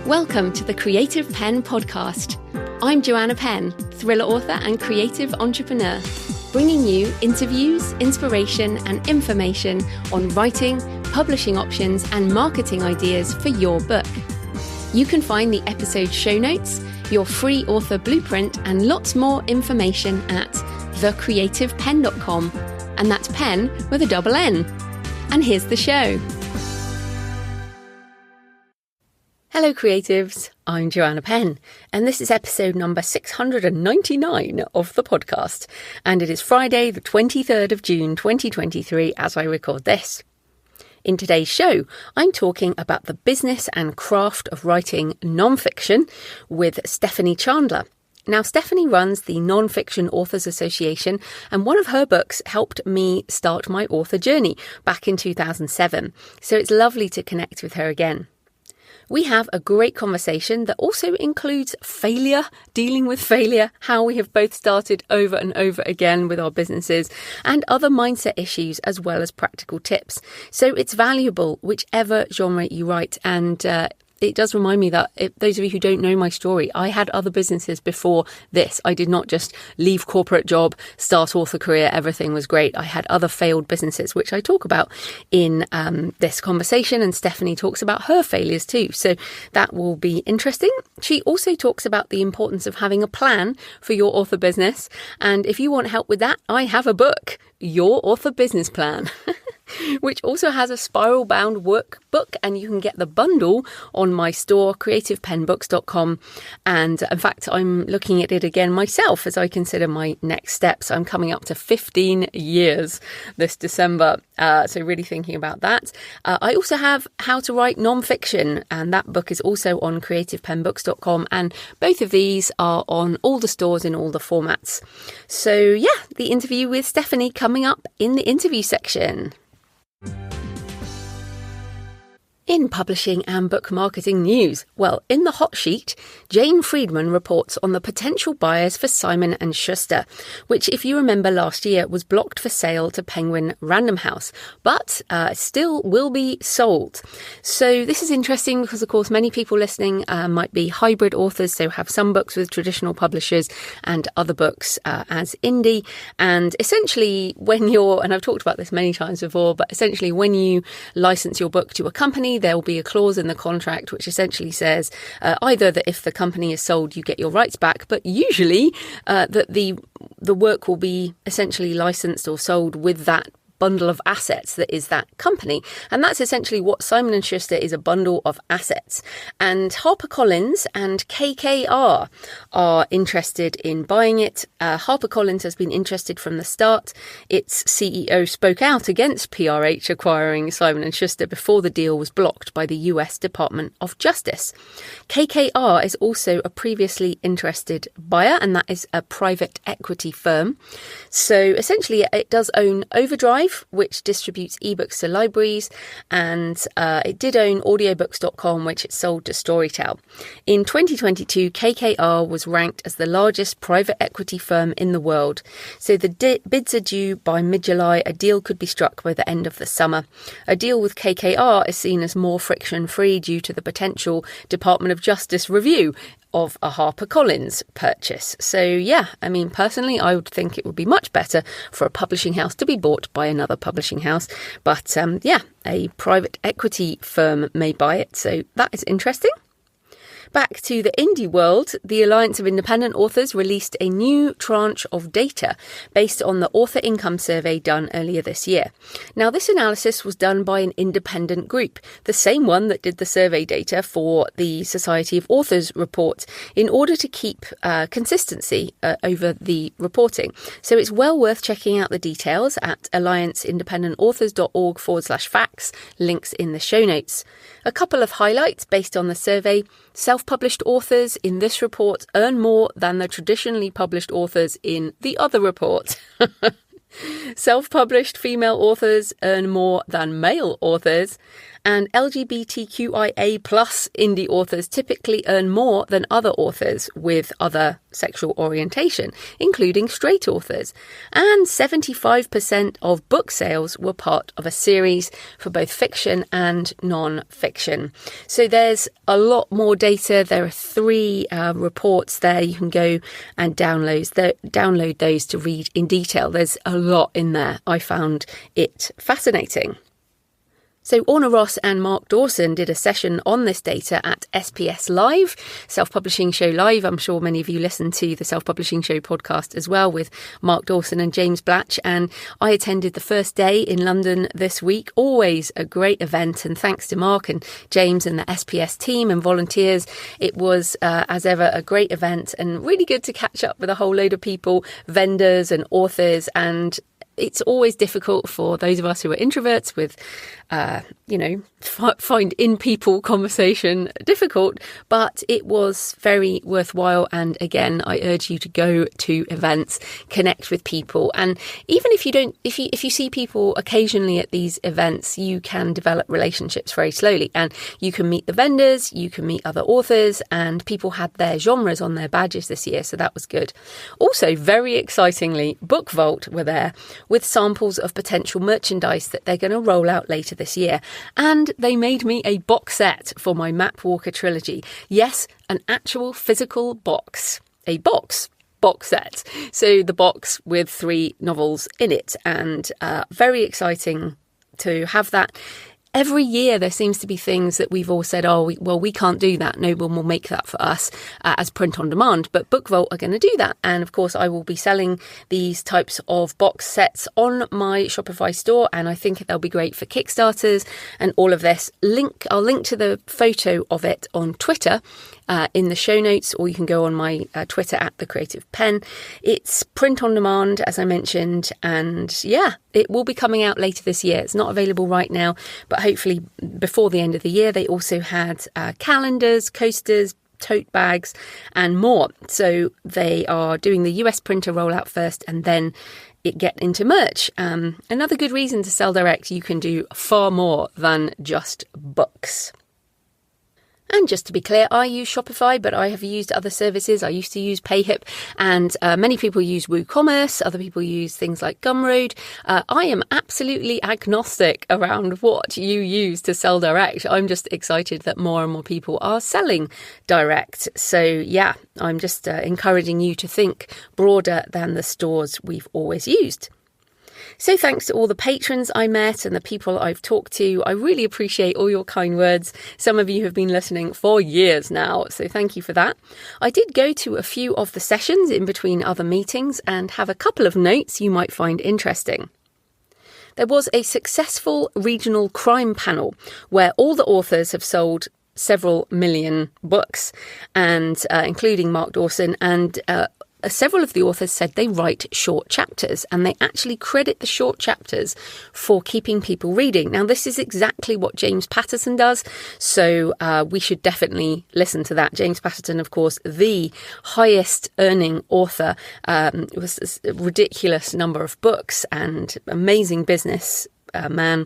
Welcome to the Creative Penn podcast. I'm Joanna Penn, thriller author and creative entrepreneur, bringing you interviews, inspiration and information on writing, publishing options and marketing ideas for your book. You can find the episode show notes, your free author blueprint and lots more information at thecreativepenn.com, and that's Penn with a double N. And here's the show. Hello creatives, I'm Joanna Penn, and this is episode number 699 of the podcast, and it is Friday the 23rd of June 2023 as I record this. In today's show, I'm talking about the business and craft of writing nonfiction with Stephanie Chandler. Now, Stephanie runs the Nonfiction Authors Association, and one of her books helped me start my author journey back in 2007, so it's lovely to connect with her again. We have a great conversation that also includes failure, dealing with failure, how we have both started over and over again with our businesses, and other mindset issues as well as practical tips. So it's valuable whichever genre you write, and it does remind me that those of you who don't know my story, I had other businesses before this. I did not just leave corporate job, start author career, everything was great. I had other failed businesses, which I talk about in this conversation, and Stephanie talks about her failures too. So that will be interesting. She also talks about the importance of having a plan for your author business. And if you want help with that, I have a book, Your Author Business Plan. Which also has a spiral-bound workbook, and you can get the bundle on my store, creativepenbooks.com. And in fact, I'm looking at it again myself as I consider my next steps. I'm coming up to 15 years this December, so really thinking about that. I also have How to Write Nonfiction, and that book is also on creativepenbooks.com, and both of these are on all the stores in all the formats. So yeah, the interview with Stephanie coming up in the interview section. In publishing and book marketing news, well, in the hot sheet, Jane Friedman reports on the potential buyers for Simon & Schuster, which, if you remember last year, was blocked for sale to Penguin Random House, but still will be sold. So this is interesting because, of course, many people listening might be hybrid authors, so have some books with traditional publishers and other books as indie. And essentially, when you're, and I've talked about this many times before, but essentially when you license your book to a company, there will be a clause in the contract which essentially says either that if the company is sold, you get your rights back, but usually that the work will be essentially licensed or sold with that bundle of assets that is that company. And that's essentially what Simon & Schuster is, a bundle of assets. And HarperCollins and KKR are interested in buying it. HarperCollins has been interested from the start. Its CEO spoke out against PRH acquiring Simon & Schuster before the deal was blocked by the US Department of Justice. KKR is also a previously interested buyer, and that is a private equity firm. So essentially it does own Overdrive, which distributes ebooks to libraries, and it did own audiobooks.com, which it sold to Storytel. In 2022, KKR was ranked as the largest private equity firm in the world. So the bids are due by mid-July. A deal could be struck by the end of the summer. A deal with KKR is seen as more friction-free due to the potential Department of Justice review of a HarperCollins purchase. So yeah, I mean, personally, I would think it would be much better for a publishing house to be bought by another publishing house. But yeah, a private equity firm may buy it. So that is interesting. Back to the indie world, the Alliance of Independent Authors released a new tranche of data based on the author income survey done earlier this year. Now, this analysis was done by an independent group, the same one that did the survey data for the Society of Authors report, in order to keep consistency over the reporting. So it's well worth checking out the details at allianceindependentauthors.org/facts, links in the show notes. A couple of highlights based on the survey. Self-published authors in this report earn more than the traditionally published authors in the other report. Self-published female authors earn more than male authors, And LGBTQIA plus indie authors typically earn more than other authors with other sexual orientation, including straight authors. And 75% of book sales were part of a series for both fiction and non-fiction. So there's a lot more data. There are 3 reports there. You can go and download those to read in detail. There's a lot in there. I found it fascinating. So Orna Ross and Mark Dawson did a session on this data at SPS Live, Self-Publishing Show Live. I'm sure many of you listen to the Self-Publishing Show podcast as well with Mark Dawson and James Blatch. And I attended the first day in London this week. Always a great event. And thanks to Mark and James and the SPS team and volunteers, it was, as ever, a great event and really good to catch up with a whole load of people, vendors and authors. And it's always difficult for those of us who are introverts with, find in-people conversation difficult, but it was very worthwhile. And again, I urge you to go to events, connect with people. And even if you see people occasionally at these events, you can develop relationships very slowly and you can meet the vendors, you can meet other authors, and people had their genres on their badges this year. So that was good. Also, very excitingly, Book Vault were there with samples of potential merchandise that they're going to roll out later this year. And they made me a box set for my Map Walker trilogy. Yes, an actual physical box. A box set. So the box with 3 novels in it. And very exciting to have that. Every year there seems to be things that we've all said, we can't do that. No one will make that for us as print on demand. But Book Vault are going to do that. And of course, I will be selling these types of box sets on my Shopify store. And I think they'll be great for Kickstarters and all of this. I'll link to the photo of it on Twitter in the show notes, or you can go on my Twitter at The Creative Penn. It's print on demand, as I mentioned, and yeah, it will be coming out later this year. It's not available right now, but hopefully before the end of the year. They also had calendars, coasters, tote bags, and more. So they are doing the US printer rollout first, and then it get into merch. Another good reason to sell direct. You can do far more than just books. And just to be clear, I use Shopify, but I have used other services. I used to use PayHip, and many people use WooCommerce. Other people use things like Gumroad. I am absolutely agnostic around what you use to sell direct. I'm just excited that more and more people are selling direct. So yeah, I'm just encouraging you to think broader than the stores we've always used. So thanks to all the patrons I met and the people I've talked to. I really appreciate all your kind words. Some of you have been listening for years now, so thank you for that. I did go to a few of the sessions in between other meetings and have a couple of notes you might find interesting. There was a successful regional crime panel where all the authors have sold several million books, and including Mark Dawson, and several of the authors said they write short chapters, and they actually credit the short chapters for keeping people reading. Now, this is exactly what James Patterson does, so we should definitely listen to that. James Patterson, of course, the highest earning author, was a ridiculous number of books and amazing business man.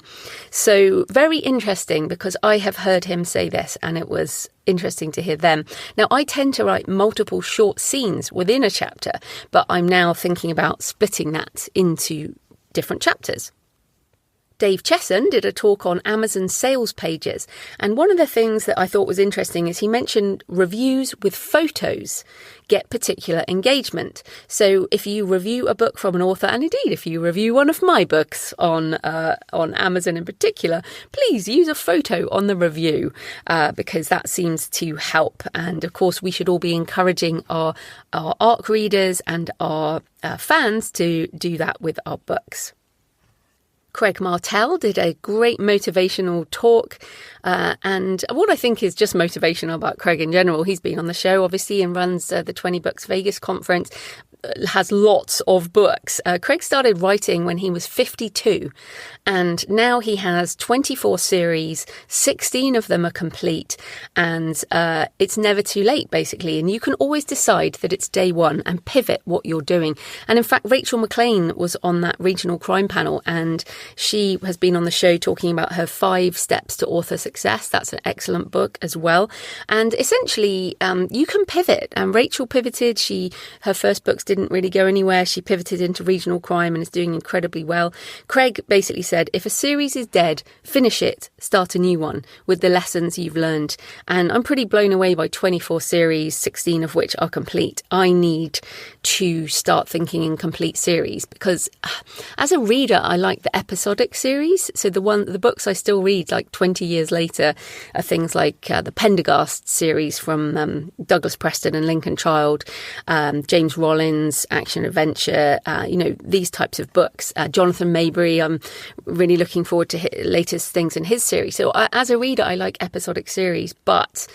So very interesting, because I have heard him say this and it was interesting to hear them. Now, I tend to write multiple short scenes within a chapter, but I'm now thinking about splitting that into different chapters. Dave Chesson did a talk on Amazon sales pages, and one of the things that I thought was interesting is he mentioned reviews with photos get particular engagement. So if you review a book from an author, and indeed if you review one of my books on Amazon in particular, please use a photo on the review because that seems to help. And of course, we should all be encouraging our ARC readers and our fans to do that with our books. Craig Martell did a great motivational talk, and what I think is just motivational about Craig in general, he's been on the show obviously and runs the 20 Books Vegas conference. has lots of books. Craig started writing when he was 52, and now he has 24 series, 16 of them are complete, and it's never too late, basically. And you can always decide that it's day one and pivot what you're doing. And in fact, Rachel McLean was on that regional crime panel, and she has been on the show talking about her 5 steps to author success. That's an excellent book as well. And essentially, you can pivot. And Rachel pivoted. Her first books didn't really go anywhere. She pivoted into regional crime and is doing incredibly well. Craig basically said, if a series is dead, finish it, start a new one with the lessons you've learned. And I'm pretty blown away by 24 series, 16 of which are complete. I need to start thinking in complete series because as a reader, I like the episodic series. So the books I still read like 20 years later are things like the Pendergast series from Douglas Preston and Lincoln Child, James Rollins, action adventure, these types of books. Jonathan Maberry, I'm really looking forward to latest things in his series. So as a reader, I like episodic series, but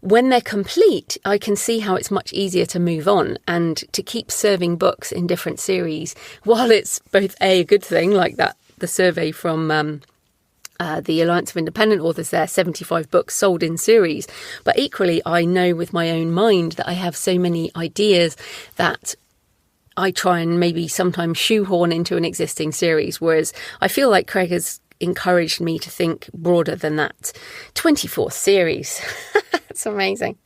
when they're complete, I can see how it's much easier to move on and to keep serving books in different series. While it's both a good thing, like the survey from the Alliance of Independent Authors there, 75 books sold in series. But equally, I know with my own mind that I have so many ideas that I try and maybe sometimes shoehorn into an existing series, whereas I feel like Craig has encouraged me to think broader than that. 24 series. That's amazing.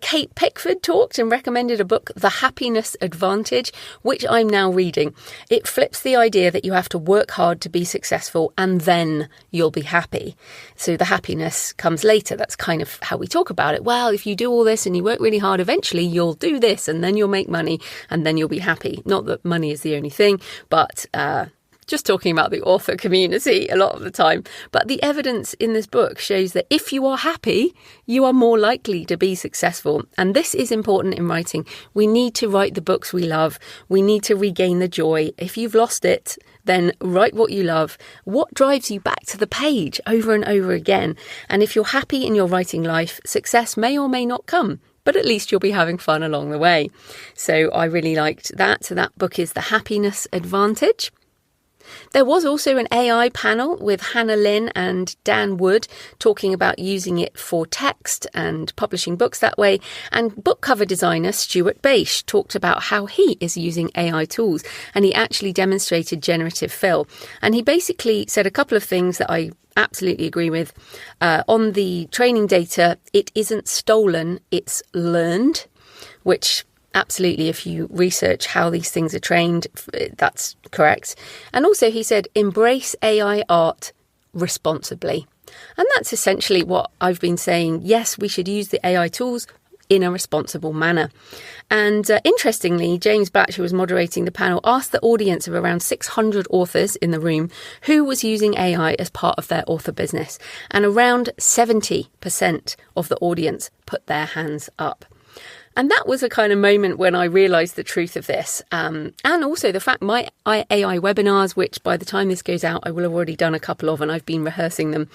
Kate Pickford talked and recommended a book, The Happiness Advantage, which I'm now reading. It flips the idea that you have to work hard to be successful and then you'll be happy. So the happiness comes later. That's kind of how we talk about it. Well, if you do all this and you work really hard, eventually you'll do this and then you'll make money and then you'll be happy. Not that money is the only thing, but just talking about the author community a lot of the time. But the evidence in this book shows that if you are happy, you are more likely to be successful. And this is important in writing. We need to write the books we love. We need to regain the joy. If you've lost it, then write what you love. What drives you back to the page over and over again? And if you're happy in your writing life, success may or may not come, but at least you'll be having fun along the way. So I really liked that. So that book is The Happiness Advantage. There was also an AI panel with Hannah Lynn and Dan Wood talking about using it for text and publishing books that way. And book cover designer Stuart Bache talked about how he is using AI tools, and he actually demonstrated generative fill. And he basically said a couple of things that I absolutely agree with. On the training data, it isn't stolen, it's learned, which absolutely, if you research how these things are trained, that's correct. And also he said, embrace AI art responsibly. And that's essentially what I've been saying. Yes, we should use the AI tools in a responsible manner. And interestingly, James Batch, who was moderating the panel, asked the audience of around 600 authors in the room who was using AI as part of their author business. And around 70% of the audience put their hands up. And that was a kind of moment when I realised the truth of this. And also the fact my AI webinars, which by the time this goes out, I will have already done a couple of, and I've been rehearsing them,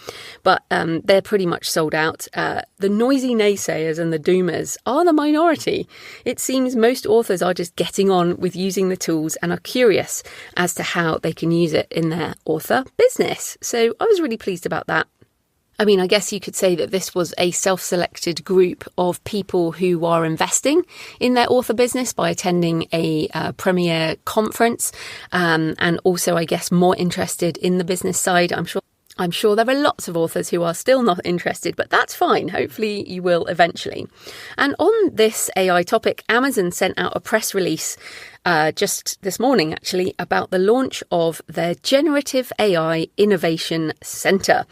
but they're pretty much sold out. The noisy naysayers and the doomers are the minority. It seems most authors are just getting on with using the tools and are curious as to how they can use it in their author business. So I was really pleased about that. I mean, I guess you could say that this was a self-selected group of people who are investing in their author business by attending a premier conference, and also, I guess, more interested in the business side. I'm sure there are lots of authors who are still not interested, but that's fine. Hopefully you will eventually. And on this AI topic, Amazon sent out a press release just this morning, actually, about the launch of their Generative AI Innovation Centre.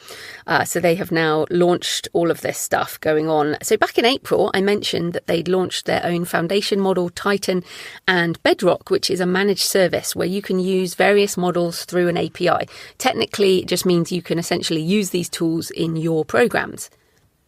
So they have now launched all of this stuff going on. So back in April, I mentioned that they'd launched their own foundation model, Titan, and Bedrock, which is a managed service where you can use various models through an API. Technically, it just means you can essentially use these tools in your programs.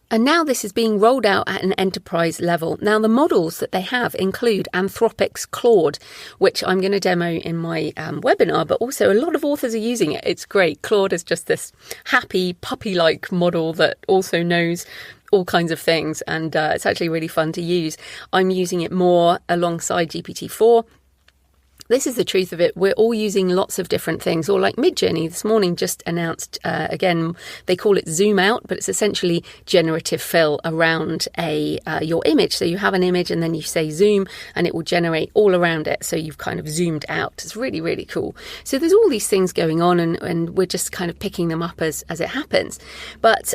And now this is being rolled out at an enterprise level. Now, the models that they have include Anthropic's Claude, which I'm going to demo in my webinar, but also a lot of authors are using it. It's great. Claude is just this happy, puppy-like model that also knows all kinds of things, and it's actually really fun to use. I'm using it more alongside GPT-4. This is the truth of it. We're all using lots of different things, or like Midjourney this morning just announced, again, they call it zoom out, but it's essentially generative fill around your image. So you have an image and then you say zoom and it will generate all around it. So you've kind of zoomed out. It's really, really cool. So there's all these things going on, and we're just kind of picking them up as it happens. But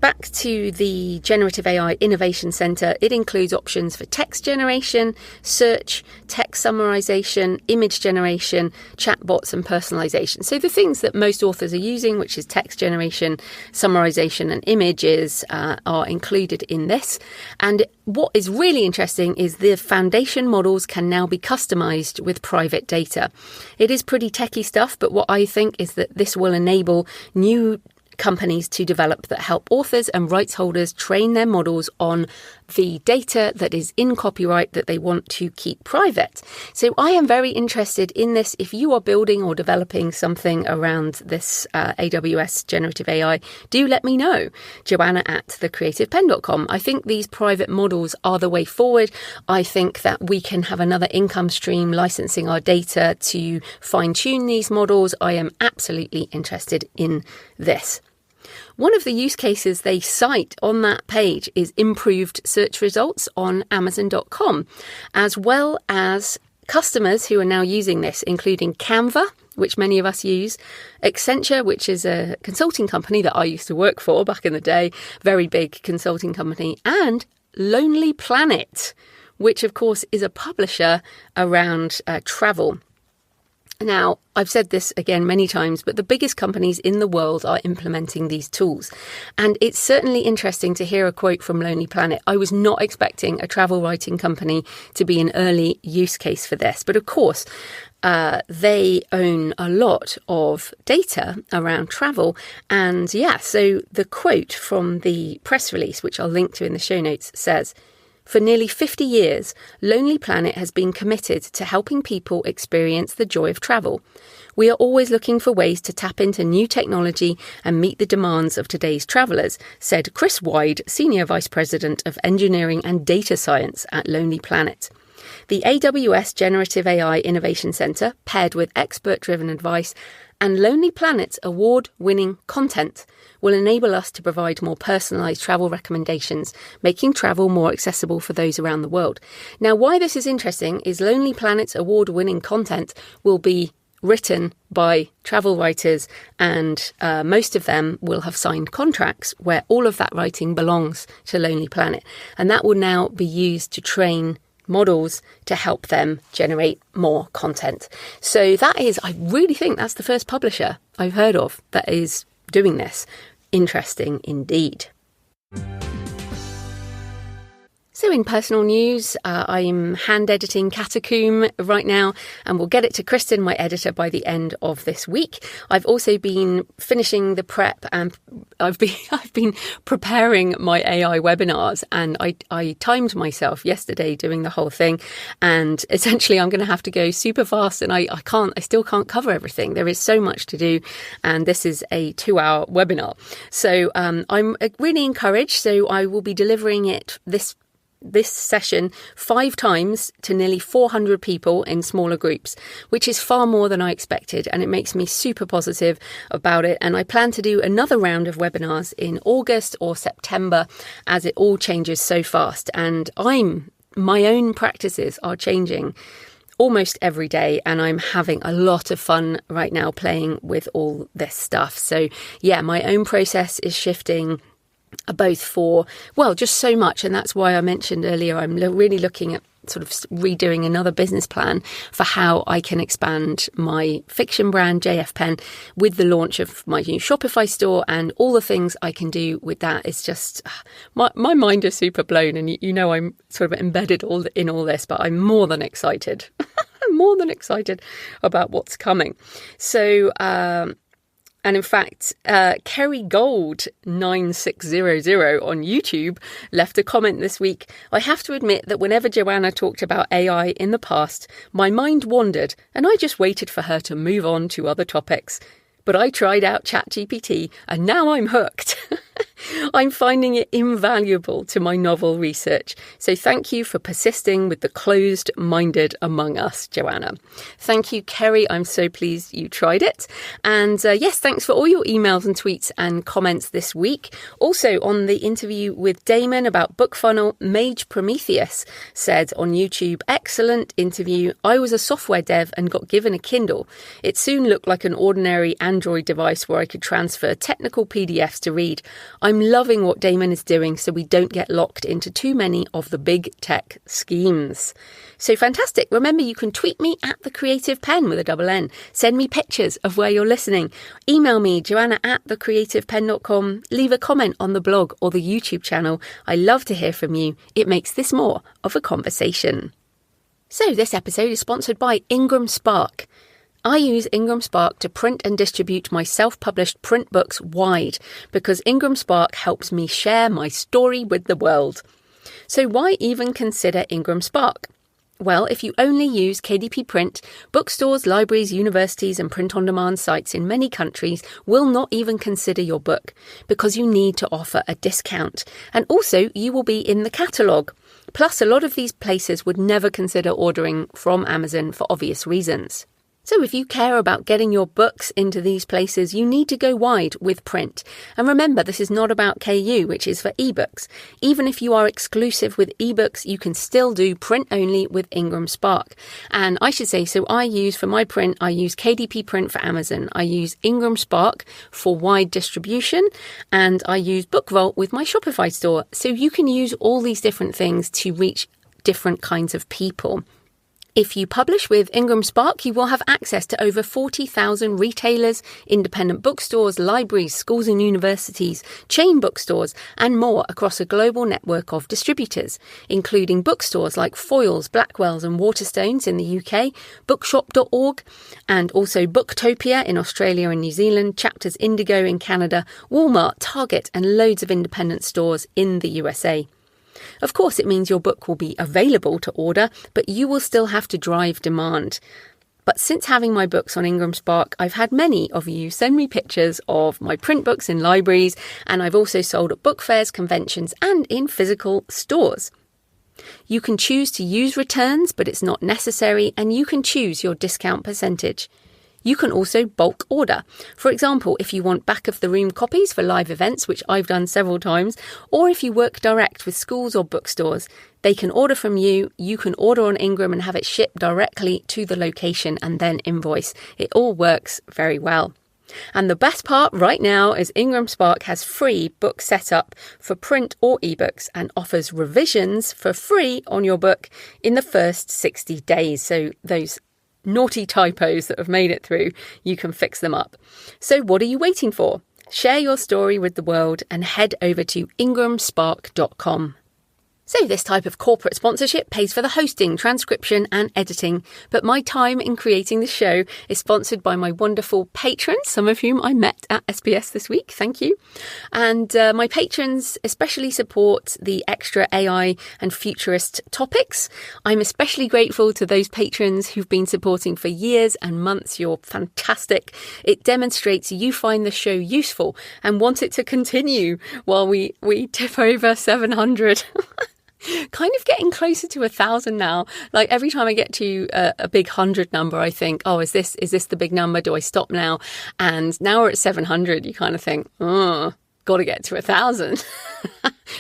back to the Generative AI Innovation Center, it includes options for text generation, search, text summarization, image generation, chatbots, and personalization. So the things that most authors are using, which is text generation, summarization, and images, are included in this. And what is really interesting is the foundation models can now be customized with private data. It is pretty techie stuff, but what I think is that this will enable new companies to develop that help authors and rights holders train their models on the data that is in copyright that they want to keep private. So I am very interested in this. If you are building or developing something around this AWS generative AI, do let me know. Joanna@thecreativepenn.com. I think these private models are the way forward. I think that we can have another income stream licensing our data to fine-tune these models. I am absolutely interested in this. One of the use cases they cite on that page is improved search results on Amazon.com, as well as customers who are now using this, including Canva, which many of us use, Accenture, which is a consulting company that I used to work for back in the day, very big consulting company, and Lonely Planet, which of course is a publisher around travel. Now, I've said this again many times, but the biggest companies in the world are implementing these tools. And it's certainly interesting to hear a quote from Lonely Planet. I was not expecting a travel writing company to be an early use case for this. But of course, they own a lot of data around travel. And so the quote from the press release, which I'll link to in the show notes, says, "For nearly 50 years, Lonely Planet has been committed to helping people experience the joy of travel. We are always looking for ways to tap into new technology and meet the demands of today's travellers," said Chris Wyde, Senior Vice President of Engineering and Data Science at Lonely Planet. The AWS Generative AI Innovation Center, paired with expert-driven advice and Lonely Planet's award-winning content, will enable us to provide more personalised travel recommendations, making travel more accessible for those around the world. Now, why this is interesting is Lonely Planet's award-winning content will be written by travel writers, and most of them will have signed contracts where all of that writing belongs to Lonely Planet. And that will now be used to train models to help them generate more content. So I really think that's the first publisher I've heard of that is doing this. Interesting indeed. So in personal news, I'm hand editing Catacomb right now, and we'll get it to Kristen, my editor, by the end of this week. I've also been finishing the prep, and I've been preparing my AI webinars, and I timed myself yesterday doing the whole thing, and essentially I'm going to have to go super fast, and I still can't cover everything. There is so much to do, and this is a 2-hour webinar. So I'm really encouraged. So I will be delivering it this session 5 times to nearly 400 people in smaller groups, which is far more than I expected, and it makes me super positive about it. And I plan to do another round of webinars in August or September, as it all changes so fast. And my own practices are changing almost every day, and I'm having a lot of fun right now playing with all this stuff. So my own process is shifting, both for, just so much. And that's why I mentioned earlier, I'm really looking at sort of redoing another business plan for how I can expand my fiction brand, JF Penn, with the launch of my new Shopify store, and all the things I can do with that. It's just, my mind is super blown, and I'm sort of embedded in all this, but I'm more than excited. I'm more than excited about what's coming. So, and in fact, Kerry Gold 9600 on YouTube left a comment this week. "I have to admit that whenever Joanna talked about AI in the past, my mind wandered and I just waited for her to move on to other topics. But I tried out ChatGPT and now I'm hooked." I'm finding it invaluable to my novel research. So thank you for persisting with the closed-minded among us, Joanna. Thank you, Kerry. I'm so pleased you tried it. And yes, thanks for all your emails and tweets and comments this week. Also, on the interview with Damon about BookFunnel, Mage Prometheus said on YouTube, excellent interview. I was a software dev and got given a Kindle. It soon looked like an ordinary Android device where I could transfer technical PDFs to read. I'm loving what Damon is doing so we don't get locked into too many of the big tech schemes. So fantastic. Remember, you can tweet me at The Creative Penn with a double N. Send me pictures of where you're listening. Email me, joanna@thecreativepenn.com. Leave a comment on the blog or the YouTube channel. I love to hear from you. It makes this more of a conversation. So this episode is sponsored by Ingram Spark. I use Ingram Spark to print and distribute my self-published print books wide because Ingram Spark helps me share my story with the world. So why even consider Ingram Spark? Well, if you only use KDP Print, bookstores, libraries, universities and print-on-demand sites in many countries will not even consider your book because you need to offer a discount. And also, you will be in the catalogue. Plus, a lot of these places would never consider ordering from Amazon for obvious reasons. So if you care about getting your books into these places, you need to go wide with print. And remember, this is not about KU, which is for ebooks. Even if you are exclusive with ebooks, you can still do print only with Ingram Spark. And I should say, so for my print, I use KDP Print for Amazon. I use Ingram Spark for wide distribution, and I use BookVault with my Shopify store. So you can use all these different things to reach different kinds of people. If you publish with Ingram Spark, you will have access to over 40,000 retailers, independent bookstores, libraries, schools and universities, chain bookstores, and more across a global network of distributors, including bookstores like Foyles, Blackwell's and Waterstones in the UK, bookshop.org, and also Booktopia in Australia and New Zealand, Chapters Indigo in Canada, Walmart, Target, and loads of independent stores in the USA. Of course, it means your book will be available to order, but you will still have to drive demand. But since having my books on Ingram Spark, I've had many of you send me pictures of my print books in libraries, and I've also sold at book fairs, conventions, and in physical stores. You can choose to use returns, but it's not necessary, and you can choose your discount percentage. You can also bulk order. For example, if you want back-of-the-room copies for live events, which I've done several times, or if you work direct with schools or bookstores, they can order from you, you can order on Ingram and have it shipped directly to the location and then invoice. It all works very well. And the best part right now is Ingram Spark has free book setup for print or ebooks and offers revisions for free on your book in the first 60 days. So those naughty typos that have made it through, you can fix them up. So what are you waiting for? Share your story with the world and head over to ingramspark.com. So this type of corporate sponsorship pays for the hosting, transcription and editing, but my time in creating the show is sponsored by my wonderful patrons, some of whom I met at SBS this week. Thank you. And my patrons especially support the extra AI and futurist topics. I'm especially grateful to those patrons who've been supporting for years and months. You're fantastic. It demonstrates you find the show useful and want it to continue while we tip over 700. Kind of getting closer to 1,000 now. Like every time I get to a big 100 number, I think, oh, is this the big number? Do I stop now? And now we're at 700. You kind of think, oh, got to get to 1,000.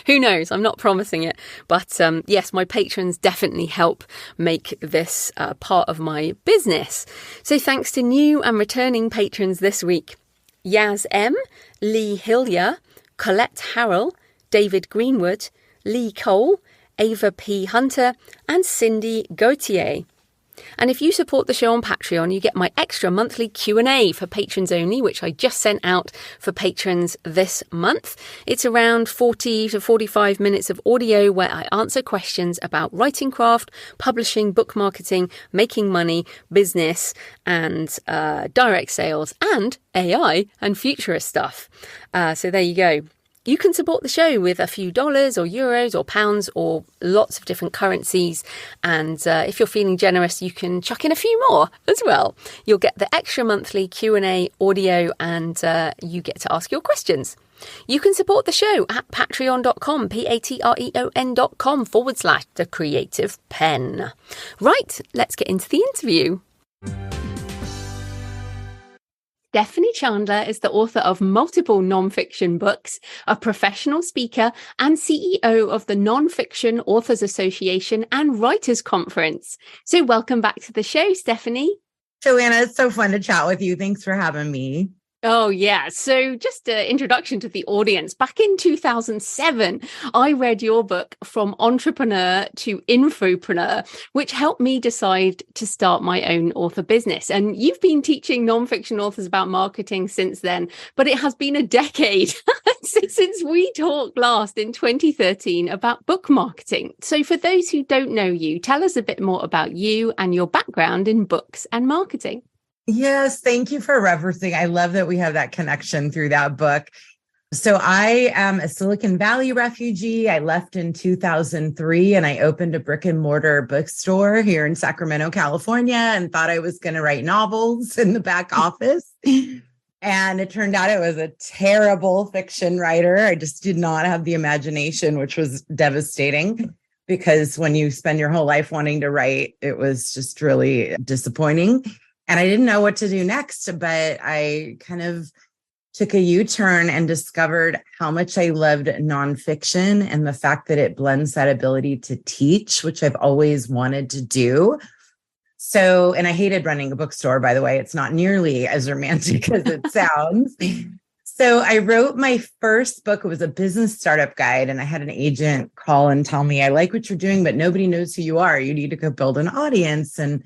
Who knows? I'm not promising it. But yes, my patrons definitely help make this part of my business. So thanks to new and returning patrons this week. Yaz M, Lee Hillier, Colette Harrell, David Greenwood, Lee Cole, Ava P. Hunter, and Cindy Gautier. And if you support the show on Patreon, you get my extra monthly Q&A for patrons only, which I just sent out for patrons this month. It's around 40 to 45 minutes of audio where I answer questions about writing craft, publishing, book marketing, making money, business, and direct sales, and AI and futurist stuff. So there you go. You can support the show with a few dollars or euros or pounds or lots of different currencies. And if you're feeling generous, you can chuck in a few more as well. You'll get the extra monthly Q&A audio and you get to ask your questions. You can support the show at patreon.com, patreon.com/The Creative Penn. Right, let's get into the interview. Stephanie Chandler is the author of multiple nonfiction books, a professional speaker, and CEO of the Nonfiction Authors Association and Writers Conference. So welcome back to the show, Stephanie. Joanna, it's so fun to chat with you. Thanks for having me. Oh, yeah. So just an introduction to the audience. Back in 2007, I read your book From Entrepreneur to Infopreneur, which helped me decide to start my own author business. And you've been teaching nonfiction authors about marketing since then, but it has been a decade since we talked last in 2013 about book marketing. So for those who don't know you, tell us a bit more about you and your background in books and marketing. Yes, thank you for referencing. I love that we have that connection through that book. So I am a Silicon Valley refugee. I left in 2003 and I opened a brick and mortar bookstore here in Sacramento, California, and thought I was going to write novels in the back office. And it turned out I was a terrible fiction writer. I just did not have the imagination, which was devastating because when you spend your whole life wanting to write, it was just really disappointing. And I didn't know what to do next, but I kind of took a U-turn and discovered how much I loved nonfiction and the fact that it blends that ability to teach, which I've always wanted to do. So, and I hated running a bookstore, by the way. It's not nearly as romantic as it sounds. So I wrote my first book. It was a business startup guide. And I had an agent call and tell me, I like what you're doing, but nobody knows who you are. You need to go build an audience. And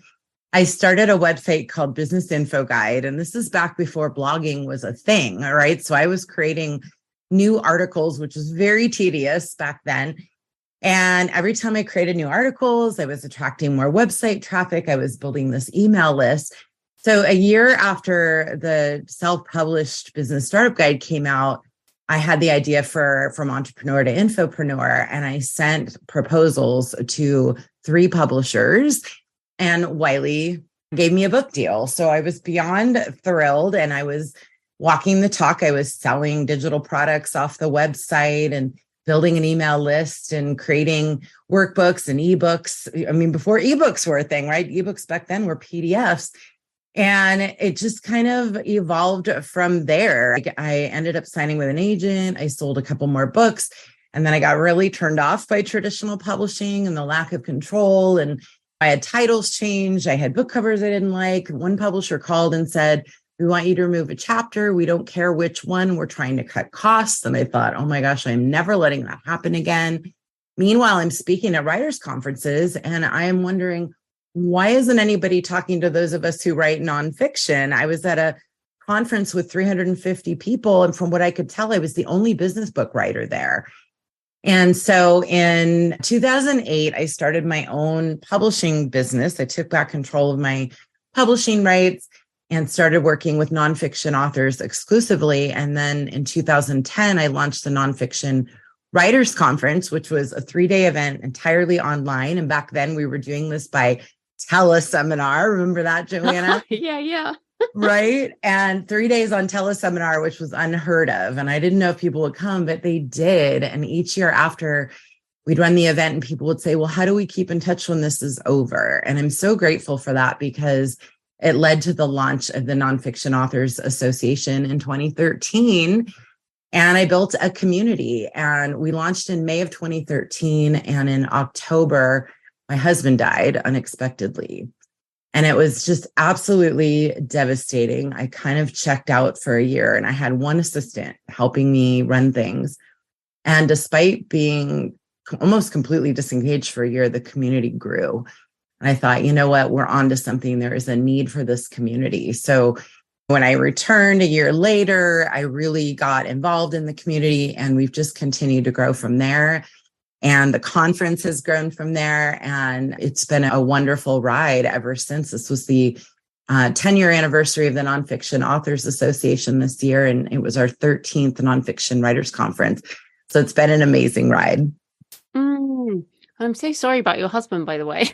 I started a website called Business Info Guide, and this is back before blogging was a thing, all right? So I was creating new articles, which was very tedious back then. And every time I created new articles, I was attracting more website traffic. I was building this email list. So a year after the self-published Business Startup Guide came out, I had the idea for From Entrepreneur to Infopreneur, and I sent proposals to 3 publishers. And Wiley gave me a book deal. So I was beyond thrilled and I was walking the talk. I was selling digital products off the website and building an email list and creating workbooks and ebooks. I mean, before ebooks were a thing, right? Ebooks back then were PDFs. And it just kind of evolved from there. I ended up signing with an agent. I sold a couple more books. And then I got really turned off by traditional publishing and the lack of control. And I had titles changed. I had book covers I didn't like. One publisher called and said, we want you to remove a chapter. We don't care which one. We're trying to cut costs. And I thought, oh my gosh, I'm never letting that happen again. Meanwhile, I'm speaking at writers' conferences and I am wondering, why isn't anybody talking to those of us who write nonfiction? I was at a conference with 350 people. And from what I could tell, I was the only business book writer there. And so in 2008, I started my own publishing business. I took back control of my publishing rights and started working with nonfiction authors exclusively. And then in 2010, I launched the Nonfiction Writers Conference, which was a 3-day event entirely online. And back then we were doing this by teleseminar. Remember that, Joanna? Yeah. Right. And 3 days on teleseminar, which was unheard of. And I didn't know if people would come, but they did. And each year after we'd run the event and people would say, well, how do we keep in touch when this is over? And I'm so grateful for that because it led to the launch of the Nonfiction Authors Association in 2013. And I built a community and we launched in May of 2013. And in October, my husband died unexpectedly. And it was just absolutely devastating. I kind of checked out for a year and I had one assistant helping me run things. And despite being almost completely disengaged for a year, the community grew. And I thought, you know what, we're onto something. There is a need for this community. So when I returned a year later, I really got involved in the community and we've just continued to grow from there. And the conference has grown from there. And it's been a wonderful ride ever since. This was the 10-year anniversary of the Nonfiction Authors Association this year. And it was our 13th Nonfiction Writers Conference. So it's been an amazing ride. I'm so sorry about your husband, by the way.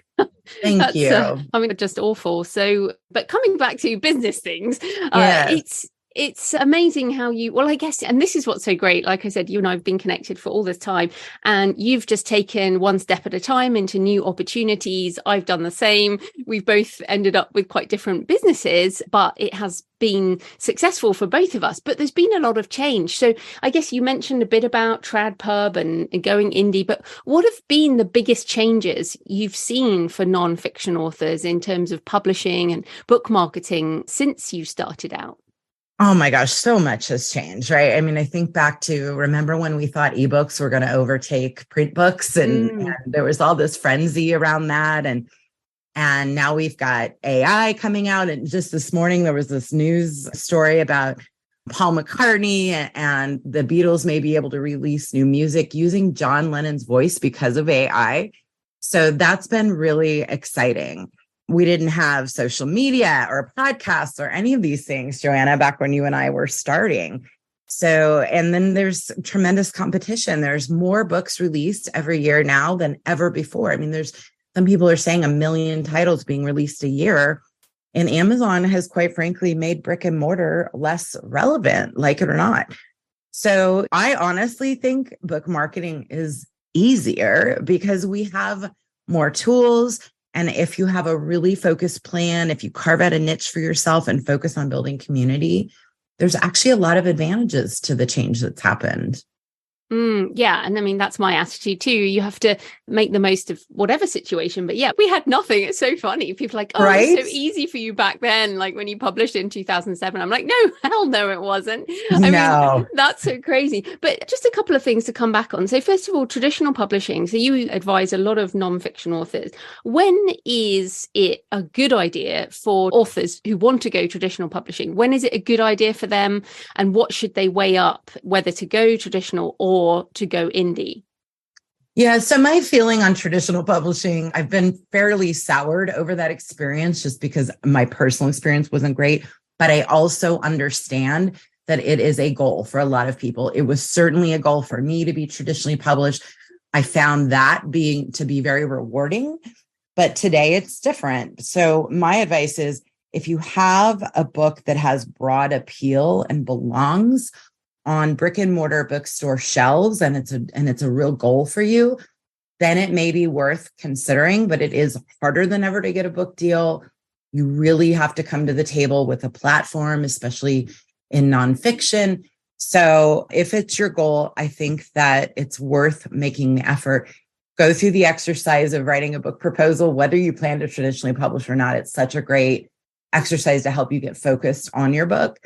Thank you. I mean, just awful. So, but coming back to business things, it's it's amazing how I guess, and this is what's so great. Like I said, you and I have been connected for all this time, and you've just taken one step at a time into new opportunities. I've done the same. We've both ended up with quite different businesses, but it has been successful for both of us. But there's been a lot of change. So I guess you mentioned a bit about Trad Pub and going indie, but what have been the biggest changes you've seen for non-fiction authors in terms of publishing and book marketing since you started out? Oh my gosh, so much has changed, right? I mean, I think back to, remember when we thought ebooks were going to overtake print books, and there was all this frenzy around that. And now we've got AI coming out. And just this morning, there was this news story about Paul McCartney and the Beatles may be able to release new music using John Lennon's voice because of AI. So that's been really exciting. We didn't have social media or podcasts or any of these things, Joanna, back when you and I were starting. So, and then there's tremendous competition. There's more books released every year now than ever before. I mean, there's some people are saying 1 million titles being released a year. And Amazon has, quite frankly, made brick and mortar less relevant, like it or not. So I honestly think book marketing is easier because we have more tools. And if you have a really focused plan, if you carve out a niche for yourself and focus on building community, there's actually a lot of advantages to the change that's happened. Yeah. And I mean, that's my attitude too. You have to make the most of whatever situation. But yeah, we had nothing. It's so funny. People are like, oh, right? It was so easy for you back then. Like when you published in 2007, I'm like, no, hell no, it wasn't. I mean, that's so crazy. But just a couple of things to come back on. So first of all, traditional publishing. So you advise a lot of nonfiction authors. When is it a good idea for authors who want to go traditional publishing? When is it a good idea for them? And what should they weigh up, whether to go traditional or to go indie? Yeah, so my feeling on traditional publishing, I've been fairly soured over that experience just because my personal experience wasn't great. But I also understand that it is a goal for a lot of people. It was certainly a goal for me to be traditionally published. I found that to be very rewarding, but today it's different. So my advice is, if you have a book that has broad appeal and belongs on brick and mortar bookstore shelves, and it's a real goal for you, then it may be worth considering, but it is harder than ever to get a book deal. You really have to come to the table with a platform, especially in nonfiction. So if it's your goal, I think that it's worth making the effort. Go through the exercise of writing a book proposal, whether you plan to traditionally publish or not. It's such a great exercise to help you get focused on your book.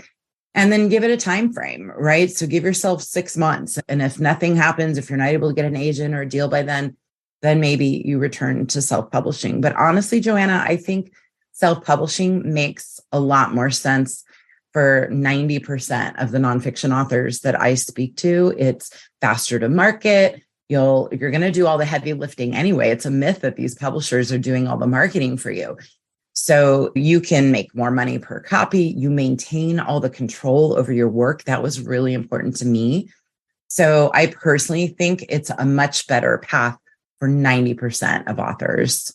And then give it a time frame, right? So give yourself 6 months. And if nothing happens, if you're not able to get an agent or a deal by then maybe you return to self-publishing. But honestly, Joanna, I think self-publishing makes a lot more sense for 90% of the nonfiction authors that I speak to. It's faster to market. You're going to do all the heavy lifting anyway. It's a myth that these publishers are doing all the marketing for you. So you can make more money per copy. You maintain all the control over your work. That was really important to me. So I personally think it's a much better path for 90% of authors.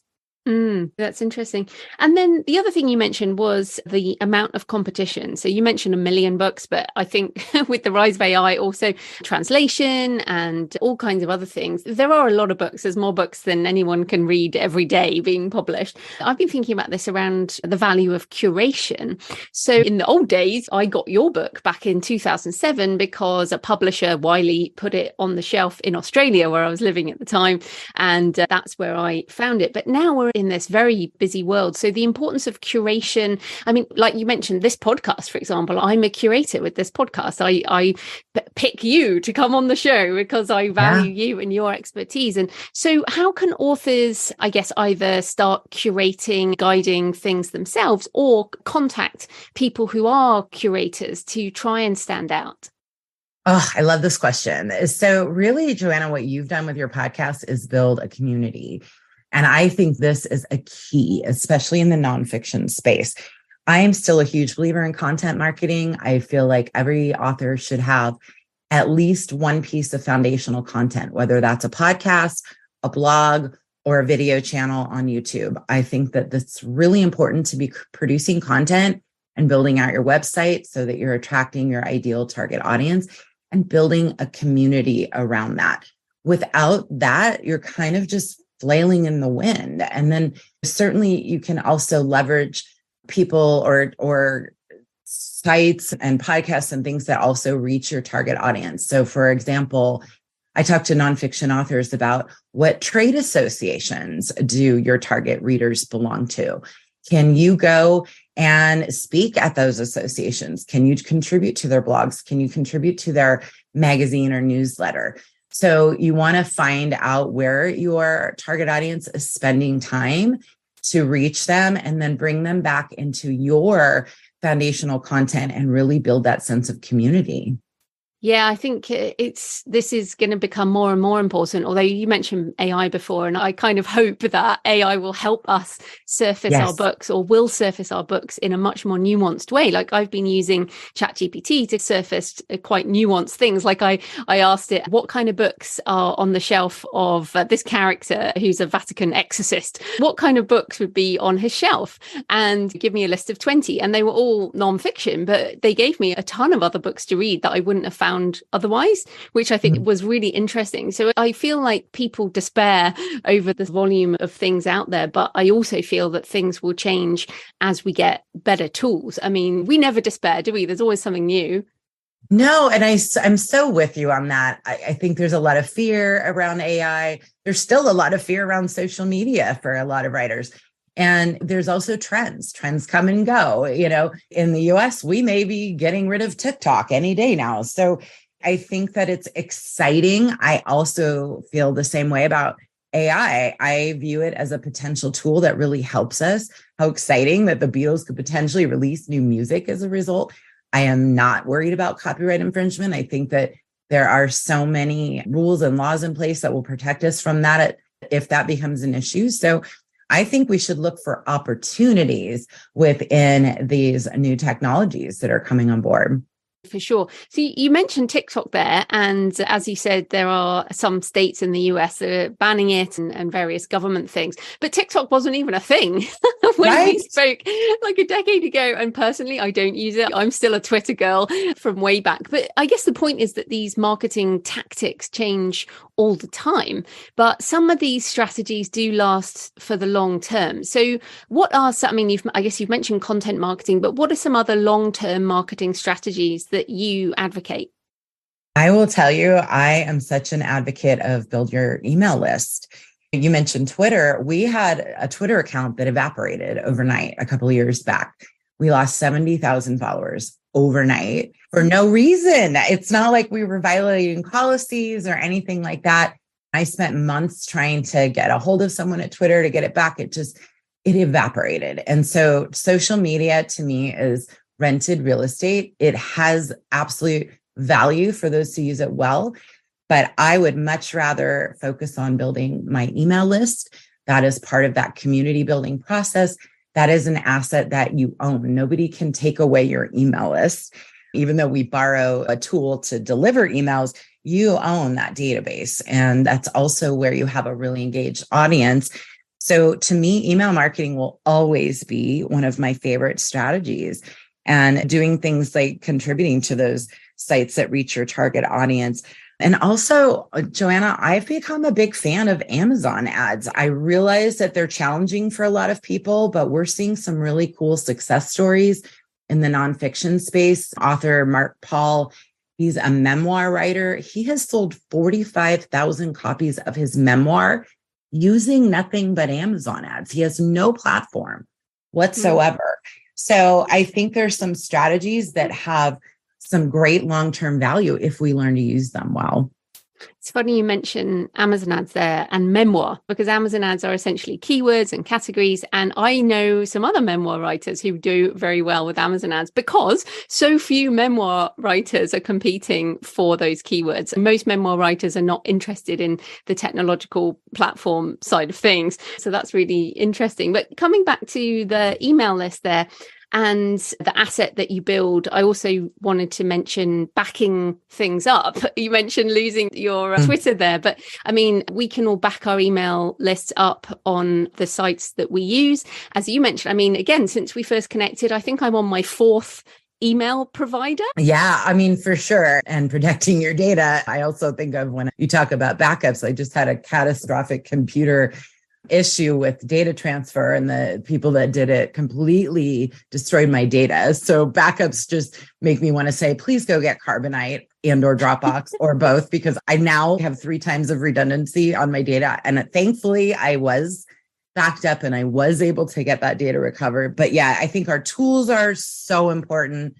That's interesting. And then the other thing you mentioned was the amount of competition. So you mentioned 1 million books, but I think with the rise of AI, also translation and all kinds of other things, there are a lot of books. There's more books than anyone can read every day being published. I've been thinking about this around the value of curation. So in the old days, I got your book back in 2007 because a publisher, Wiley, put it on the shelf in Australia where I was living at the time. And that's where I found it. But now we're in this very busy world. So the importance of curation, I mean, like you mentioned, this podcast, for example, I'm a curator with this podcast. I pick you to come on the show because I value you and your expertise. And so how can authors, I guess, either start curating, guiding things themselves or contact people who are curators to try and stand out? Oh, I love this question. So really, Joanna, what you've done with your podcast is build a community. And I think this is a key, especially in the nonfiction space. I am still a huge believer in content marketing. I feel like every author should have at least one piece of foundational content, whether that's a podcast, a blog, or a video channel on YouTube. I think that it's really important to be producing content and building out your website so that you're attracting your ideal target audience and building a community around that. Without that, you're kind of just flailing in the wind. And then certainly you can also leverage people or sites and podcasts and things that also reach your target audience. So for example, I talk to nonfiction authors about what trade associations do your target readers belong to? Can you go and speak at those associations? Can you contribute to their blogs? Can you contribute to their magazine or newsletter? So you want to find out where your target audience is spending time to reach them and then bring them back into your foundational content and really build that sense of community. Yeah, I think this is going to become more and more important, although you mentioned AI before, and I kind of hope that AI will help us surface our books, or will surface our books in a much more nuanced way. Like I've been using ChatGPT to surface quite nuanced things. Like I asked it, what kind of books are on the shelf of this character who's a Vatican exorcist? What kind of books would be on his shelf? And give me a list of 20. And they were all nonfiction, but they gave me a ton of other books to read that I wouldn't have found otherwise, which I think was really interesting. So I feel like people despair over the volume of things out there, but I also feel that things will change as we get better tools. I mean, we never despair, do we? There's always something new. No, and I'm so with you on that. I think there's a lot of fear around AI. There's still a lot of fear around social media for a lot of writers. And there's also trends come and go. You know, in the US, we may be getting rid of TikTok any day now. So I think that it's exciting. I also feel the same way about AI. I view it as a potential tool that really helps us. How exciting that the Beatles could potentially release new music as a result. I am not worried about copyright infringement. I think that there are so many rules and laws in place that will protect us from that if that becomes an issue. So I think we should look for opportunities within these new technologies that are coming on board. For sure. So you mentioned TikTok there. And as you said, there are some states in the US that are banning it and various government things. But TikTok wasn't even a thing when we spoke like a decade ago. And personally, I don't use it. I'm still a Twitter girl from way back. But I guess the point is that these marketing tactics change all the time. But some of these strategies do last for the long term. So what are some, I mean, I guess you've mentioned content marketing, but what are some other long-term marketing strategies that you advocate? I will tell you, I am such an advocate of build your email list. You mentioned Twitter. We had a Twitter account that evaporated overnight a couple of years back. We lost 70,000 followers overnight for no reason. It's not like we were violating policies or anything like that. I spent months trying to get a hold of someone at Twitter to get it back. It evaporated. And so social media to me is rented real estate. It has absolute value for those who use it well, but I would much rather focus on building my email list. That is part of that community building process. That is an asset that you own. Nobody can take away your email list. Even though we borrow a tool to deliver emails, you own that database. And that's also where you have a really engaged audience. So to me, email marketing will always be one of my favorite strategies. And doing things like contributing to those sites that reach your target audience. And also, Joanna, I've become a big fan of Amazon ads. I realize that they're challenging for a lot of people, but we're seeing some really cool success stories in the nonfiction space. Author Mark Paul, he's a memoir writer. He has sold 45,000 copies of his memoir using nothing but Amazon ads. He has no platform whatsoever. So I think there's some strategies that have some great long-term value if we learn to use them well. It's funny you mention Amazon ads there and memoir, because Amazon ads are essentially keywords and categories. And I know some other memoir writers who do very well with Amazon ads because so few memoir writers are competing for those keywords. Most memoir writers are not interested in the technological platform side of things. So that's really interesting. But coming back to the email list there, and the asset that you build. I also wanted to mention backing things up. You mentioned losing your Twitter there, but I mean, we can all back our email lists up on the sites that we use. As you mentioned, I mean, again, since we first connected, I think I'm on my 4th email provider. Yeah, I mean, for sure. And protecting your data. I also think of when you talk about backups, I just had a catastrophic computer issue with data transfer, and the people that did it completely destroyed my data. So backups just make me want to say, please go get Carbonite and or Dropbox or both, because I now have 3 times of redundancy on my data. And thankfully I was backed up and I was able to get that data recovered. But yeah, I think our tools are so important.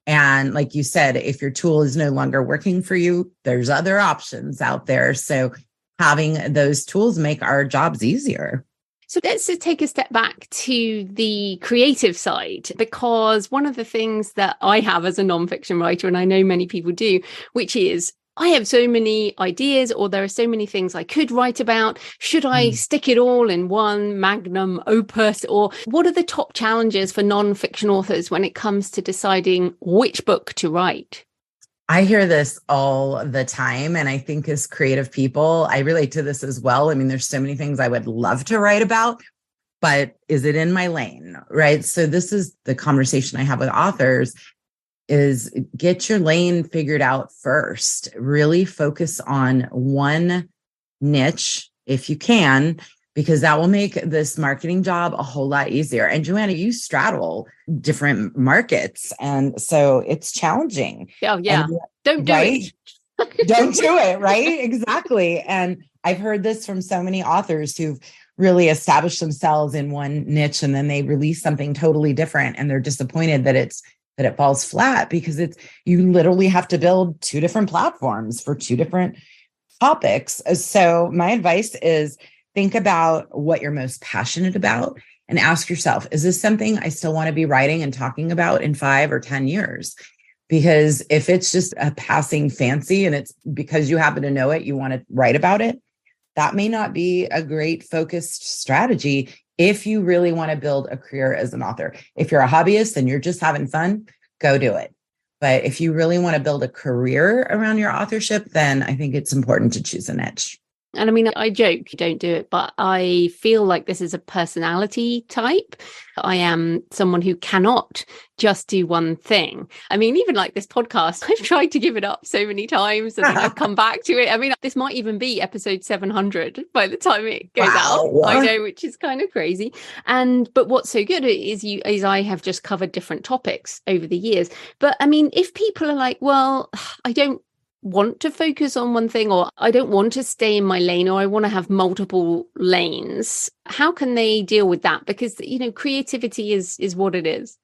And like you said, if your tool is no longer working for you, there's other options out there. So having those tools make our jobs easier. So let's just take a step back to the creative side, because one of the things that I have as a nonfiction writer, and I know many people do, which is I have so many ideas, or there are so many things I could write about. Should I stick it all in one magnum opus? Or what are the top challenges for nonfiction authors when it comes to deciding which book to write? I hear this all the time. And I think as creative people, I relate to this as well. I mean, there's so many things I would love to write about, but is it in my lane? Right. So this is the conversation I have with authors, is get your lane figured out first. Really focus on one niche if you can, because that will make this marketing job a whole lot easier. And Joanna, you straddle different markets, and so it's challenging. Oh, yeah. And, don't do right? it. Don't do it, right? Exactly. And I've heard this from so many authors who've really established themselves in one niche, and then they release something totally different, and they're disappointed that it falls flat, because you literally have to build 2 different platforms for 2 different topics. So my advice is think about what you're most passionate about and ask yourself, is this something I still want to be writing and talking about in 5 or 10 years? Because if it's just a passing fancy and it's because you happen to know it, you want to write about it, that may not be a great focused strategy if you really want to build a career as an author. If you're a hobbyist and you're just having fun, go do it. But if you really want to build a career around your authorship, then I think it's important to choose a niche. And I mean, I joke, don't do it, but I feel like this is a personality type. I am someone who cannot just do one thing. I mean, even like this podcast, I've tried to give it up so many times and then I've come back to it. I mean, this might even be episode 700 by the time it goes out. I know, which is kind of crazy. But what's so good is I have just covered different topics over the years. But I mean, if people are like, well, I don't want to focus on one thing, or I don't want to stay in my lane, or I want to have multiple lanes, how can they deal with that? Because, creativity is what it is.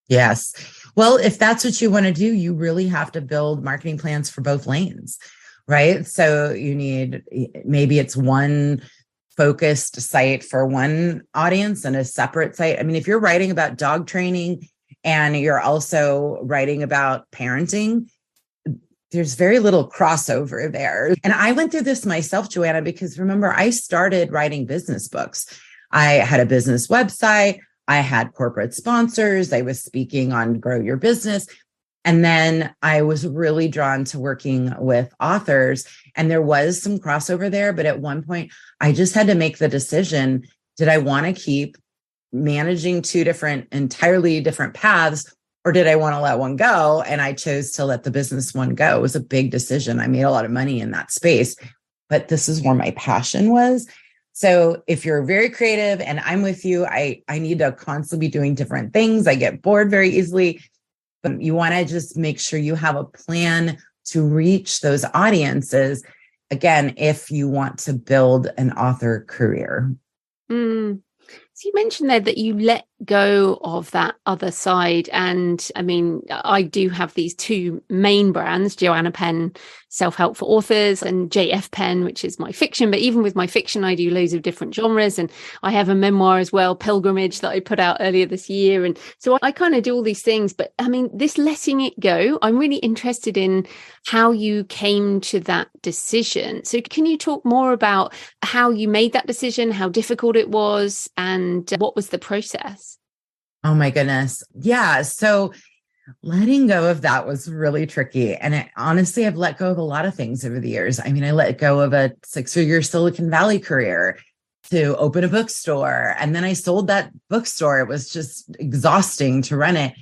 Yes. Well, if that's what you want to do, you really have to build marketing plans for both lanes, right? So you need, maybe it's one focused site for one audience and a separate site. I mean, if you're writing about dog training and you're also writing about parenting, there's very little crossover there. And I went through this myself, Joanna, because remember, I started writing business books. I had a business website. I had corporate sponsors. I was speaking on Grow Your Business. And then I was really drawn to working with authors. And there was some crossover there. But at one point, I just had to make the decision, did I want to keep managing 2 entirely different paths, or did I want to let one go? And I chose to let the business one go. It was a big decision. I made a lot of money in that space, but this is where my passion was. So if you're very creative, and I'm with you, I need to constantly be doing different things. I get bored very easily, but you want to just make sure you have a plan to reach those audiences. Again, if you want to build an author career. So you mentioned there that you let go of that other side. And I mean, I do have these 2 main brands, Joanna Penn, Self-Help for Authors, and JF Penn, which is my fiction. But even with my fiction, I do loads of different genres. And I have a memoir as well, Pilgrimage, that I put out earlier this year. And so I kind of do all these things. But I mean, this letting it go, I'm really interested in how you came to that decision. So can you talk more about how you made that decision, how difficult it was, and what was the process? Oh my goodness. Yeah. So letting go of that was really tricky. And honestly, I've let go of a lot of things over the years. I mean, I let go of a 6-figure Silicon Valley career to open a bookstore. And then I sold that bookstore. It was just exhausting to run it.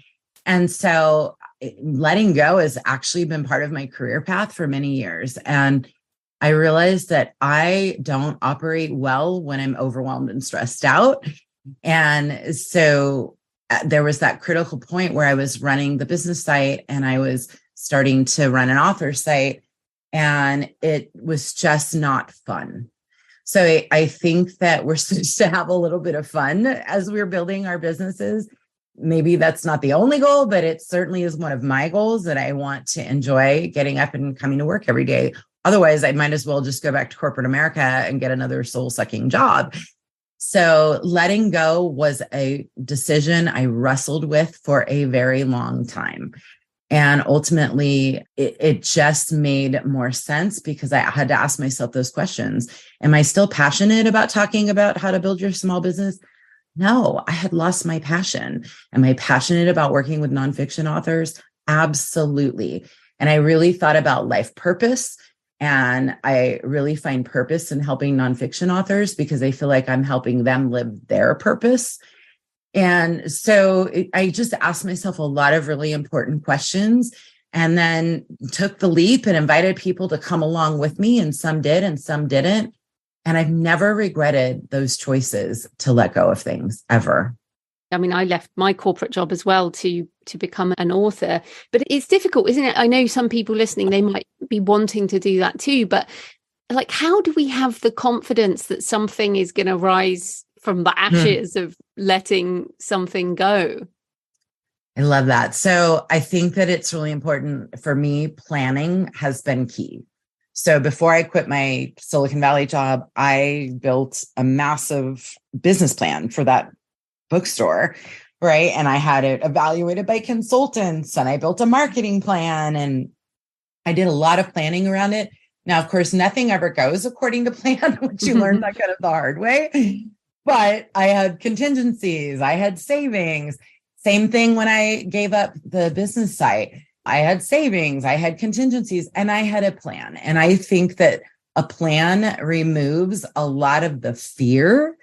And so letting go has actually been part of my career path for many years. And I realized that I don't operate well when I'm overwhelmed and stressed out. And so there was that critical point where I was running the business site and I was starting to run an author site, and it was just not fun. So I think that we're supposed to have a little bit of fun as we're building our businesses. Maybe that's not the only goal, but it certainly is one of my goals, that I want to enjoy getting up and coming to work every day. Otherwise, I might as well just go back to corporate America and get another soul-sucking job. So letting go was a decision I wrestled with for a very long time. And ultimately, it just made more sense because I had to ask myself those questions. Am I still passionate about talking about how to build your small business? No, I had lost my passion. Am I passionate about working with nonfiction authors? Absolutely. And I really thought about life purpose. And I really find purpose in helping nonfiction authors because I feel like I'm helping them live their purpose. And so I just asked myself a lot of really important questions, and then took the leap and invited people to come along with me. And some did and some didn't. And I've never regretted those choices to let go of things ever. I mean, I left my corporate job as well to become an author, but it's difficult, isn't it? I know some people listening, they might be wanting to do that too, but like, how do we have the confidence that something is going to rise from the ashes of letting something go? I love that. So I think that it's really important for me. Planning has been key. So before I quit my Silicon Valley job, I built a massive business plan for that bookstore, right? And I had it evaluated by consultants, and I built a marketing plan, and I did a lot of planning around it. Now, of course, nothing ever goes according to plan, which you learn that kind of the hard way. But I had contingencies, I had savings. Same thing when I gave up the business site. I had savings, I had contingencies, and I had a plan. And I think that a plan removes a lot of the fear.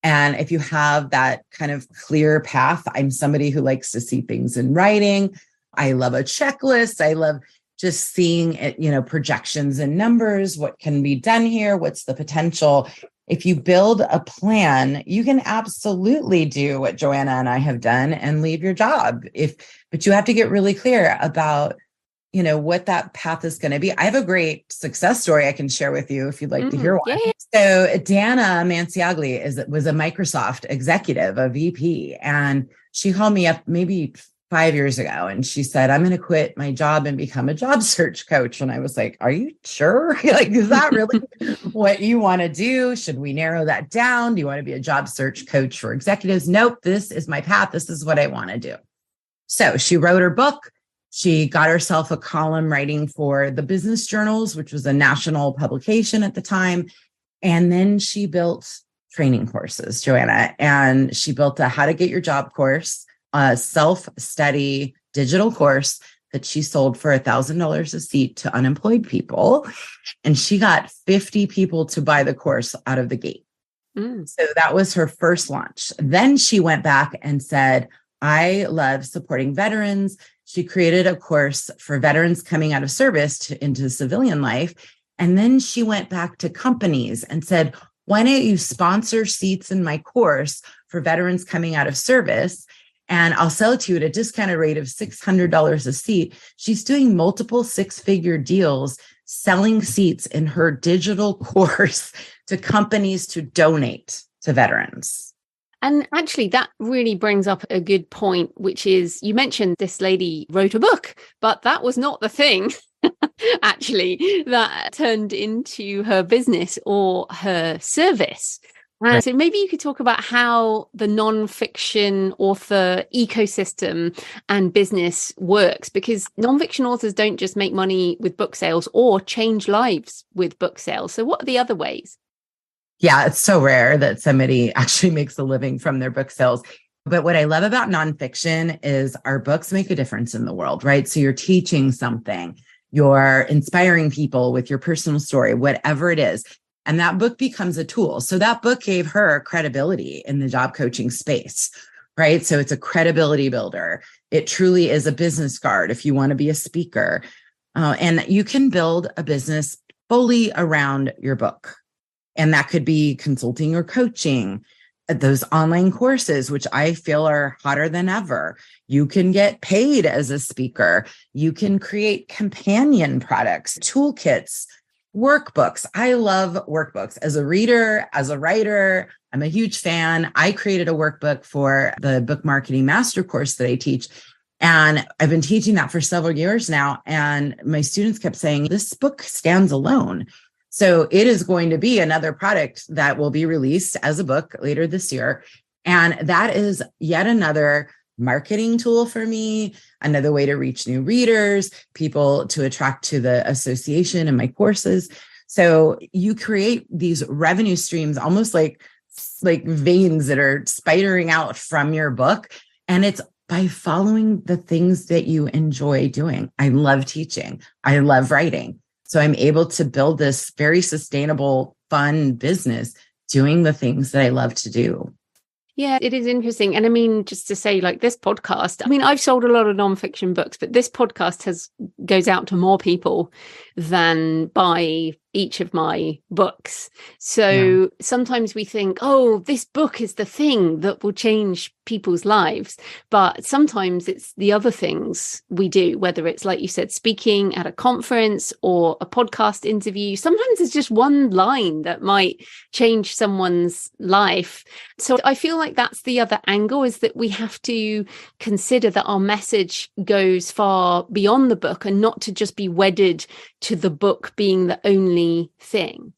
And if you have that kind of clear path, I'm somebody who likes to see things in writing. I love a checklist. I love just seeing it, projections and numbers, what can be done here, what's the potential. If you build a plan, you can absolutely do what Joanna and I have done and leave your job. But you have to get really clear about, what that path is going to be. I have a great success story I can share with you if you'd like to hear one. Yeah. So Dana Manciagli was a Microsoft executive, a VP, and she called me up maybe 5 years ago, and she said, I'm going to quit my job and become a job search coach. And I was like, are you sure? Like, is that really what you want to do? Should we narrow that down? Do you want to be a job search coach for executives? Nope, this is my path. This is what I want to do. So she wrote her book. She got herself a column writing for the Business Journals, which was a national publication at the time. And then she built training courses, Joanna, and she built a How to Get Your Job course, a self-study digital course that she sold for $1,000 a seat to unemployed people. And she got 50 people to buy the course out of the gate. So that was her first launch. Then she went back and said, I love supporting veterans. She created a course for veterans coming out of service into civilian life. And then she went back to companies and said, why don't you sponsor seats in my course for veterans coming out of service? And I'll sell it to you at a discounted rate of $600 a seat. She's doing multiple 6-figure deals, selling seats in her digital course to companies to donate to veterans. And actually, that really brings up a good point, which is, you mentioned this lady wrote a book, but that was not the thing, actually, that turned into her business or her service. Right. So maybe you could talk about how the nonfiction author ecosystem and business works, because nonfiction authors don't just make money with book sales or change lives with book sales. So what are the other ways? Yeah, it's so rare that somebody actually makes a living from their book sales. But what I love about nonfiction is our books make a difference in the world, right? So you're teaching something, you're inspiring people with your personal story, whatever it is. And that book becomes a tool. So that book gave her credibility in the job coaching space, right? So it's a credibility builder. It truly is a business card if you want to be a speaker. And you can build a business fully around your book. And that could be consulting or coaching, those online courses, which I feel are hotter than ever. You can get paid as a speaker. You can create companion products, toolkits, workbooks. I love workbooks. As a reader, as a writer, I'm a huge fan. I created a workbook for the book marketing master course that I teach. And I've been teaching that for several years now. And my students kept saying, this book stands alone. So it is going to be another product that will be released as a book later this year. And that is yet another marketing tool for me, another way to reach new readers, people to attract to the association and my courses. So you create these revenue streams, almost like veins that are spidering out from your book. And it's by following the things that you enjoy doing. I love teaching. I love writing. So I'm able to build this very sustainable, fun business doing the things that I love to do. Yeah, it is interesting. And I mean, just to say, like this podcast, I mean, I've sold a lot of nonfiction books, but this podcast goes out to more people than buy each of my books. So sometimes we think, oh, this book is the thing that will change people's lives. But sometimes it's the other things we do, whether it's, like you said, speaking at a conference or a podcast interview. Sometimes it's just one line that might change someone's life. So I feel like that's the other angle, is that we have to consider that our message goes far beyond the book and not to just be wedded to the book being the only thing.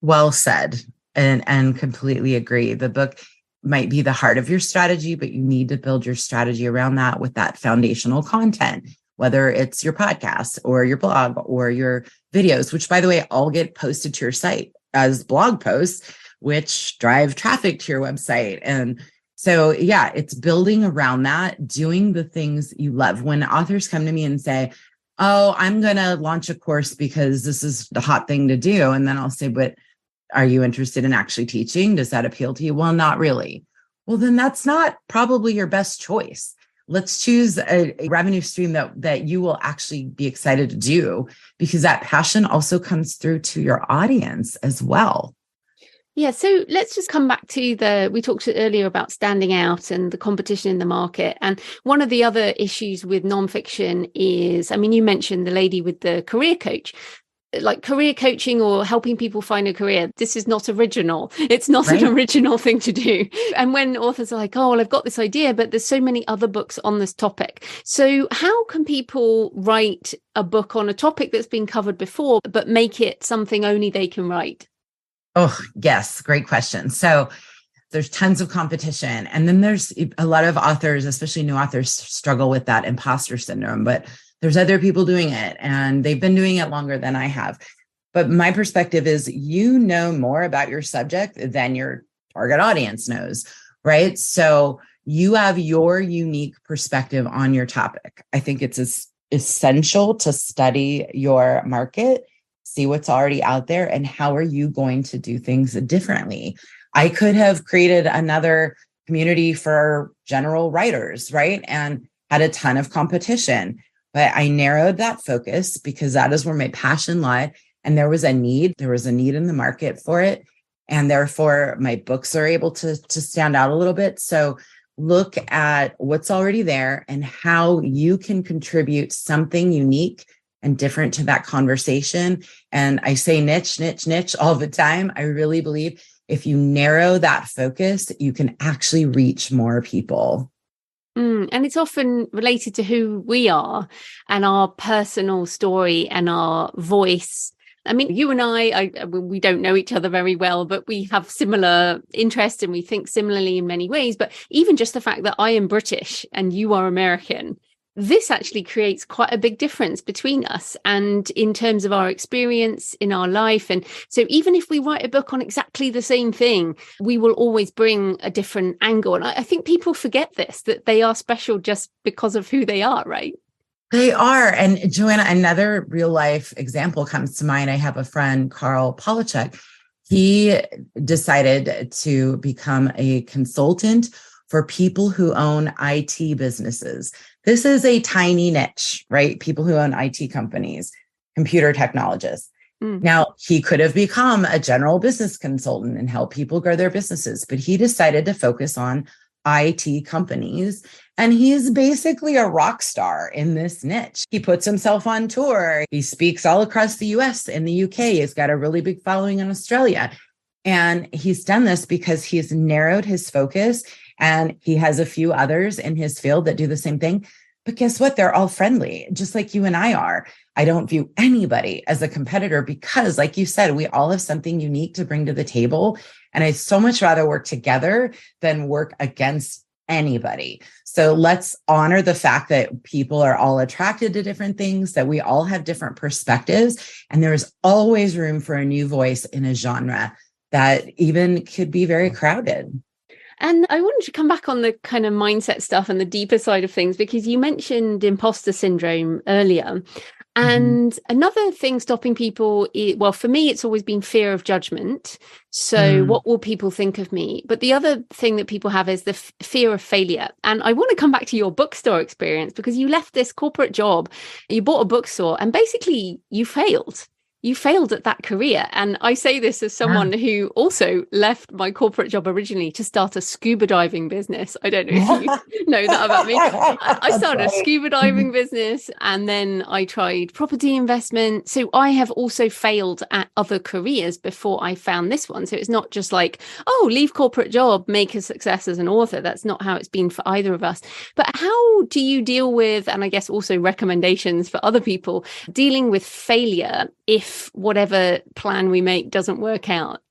Well said, and completely agree. The book might be the heart of your strategy, but you need to build your strategy around that with that foundational content, whether it's your podcast or your blog or your videos, which, by the way, all get posted to your site as blog posts, which drive traffic to your website. And so, yeah, it's building around that, doing the things you love. When authors come to me and say, oh, I'm going to launch a course because this is the hot thing to do. And then I'll say, but are you interested in actually teaching? Does that appeal to you? Well, not really. Well, then that's not probably your best choice. Let's choose a revenue stream that you will actually be excited to do, because that passion also comes through to your audience as well. Yeah, so let's just come back to we talked earlier about standing out and the competition in the market. And one of the other issues with nonfiction is, I mean, you mentioned the lady with the career coach. Like career coaching or helping people find a career, this is not original. It's not an original thing to do. And when authors are like, oh, well, I've got this idea, but there's so many other books on this topic. So how can people write a book on a topic that's been covered before, but make it something only they can write? Oh, yes. Great question. So there's tons of competition. And then there's a lot of authors, especially new authors, struggle with that imposter syndrome, but there's other people doing it and they've been doing it longer than I have. But my perspective is, you know more about your subject than your target audience knows, right? So you have your unique perspective on your topic. I think it's essential to study your market, see what's already out there, and how are you going to do things differently. I could have created another community for general writers, right? And had a ton of competition, but I narrowed that focus because that is where my passion lied. And there was a need in the market for it. And therefore my books are able to stand out a little bit. So look at what's already there and how you can contribute something unique and different to that conversation. And I say niche, niche, niche all the time. I really believe if you narrow that focus, you can actually reach more people. And it's often related to who we are and our personal story and our voice. I mean, you and we don't know each other very well, but we have similar interests and we think similarly in many ways. But even just the fact that I am British and you are American, this actually creates quite a big difference between us and in terms of our experience in our life. And so even if we write a book on exactly the same thing, we will always bring a different angle. And I think people forget this, that they are special just because of who they are, right? They are. And Joanna, another real life example comes to mind. I have a friend, Carl Polachek. He decided to become a consultant for people who own IT businesses. This is a tiny niche, right? People who own IT companies, computer technologists. Now, he could have become a general business consultant and help people grow their businesses, but he decided to focus on IT companies. And he's basically a rock star in this niche. He puts himself on tour. He speaks all across the US and the UK. He's got a really big following in Australia. And he's done this because he's narrowed his focus, and he has a few others in his field that do the same thing. But guess what? They're all friendly, just like you and I are. I don't view anybody as a competitor because, like you said, we all have something unique to bring to the table. And I'd so much rather work together than work against anybody. So let's honor the fact that people are all attracted to different things, that we all have different perspectives. And there's always room for a new voice in a genre that even could be very crowded. And I wanted to come back on the kind of mindset stuff and the deeper side of things, because you mentioned imposter syndrome earlier. And another thing stopping people, well, for me, it's always been fear of judgment. So what will people think of me? But the other thing that people have is the fear of failure. And I want to come back to your bookstore experience, because you left this corporate job, you bought a bookstore, and basically you failed. You failed at that career. And I say this as someone who also left my corporate job originally to start a scuba diving business. I don't know if you know that about me. I started a scuba diving business, and then I tried property investment. So I have also failed at other careers before I found this one. So it's not just like, oh, leave corporate job, make a success as an author. That's not how it's been for either of us. But how do you deal with, and I guess also recommendations for other people, dealing with failure if whatever plan we make doesn't work out?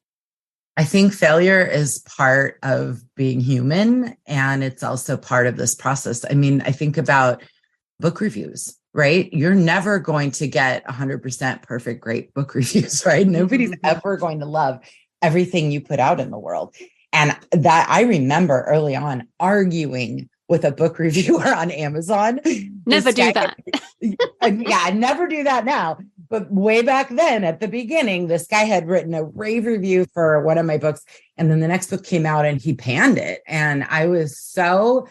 I think failure is part of being human, and it's also part of this process. I mean, I think about book reviews, right? You're never going to get 100% perfect, great book reviews, right? Nobody's ever going to love everything you put out in the world. And that I remember early on arguing with a book reviewer on Amazon. Never do that. Yeah, never do that now. But way back then, at the beginning, this guy had written a rave review for one of my books. And then the next book came out and he panned it. And I was so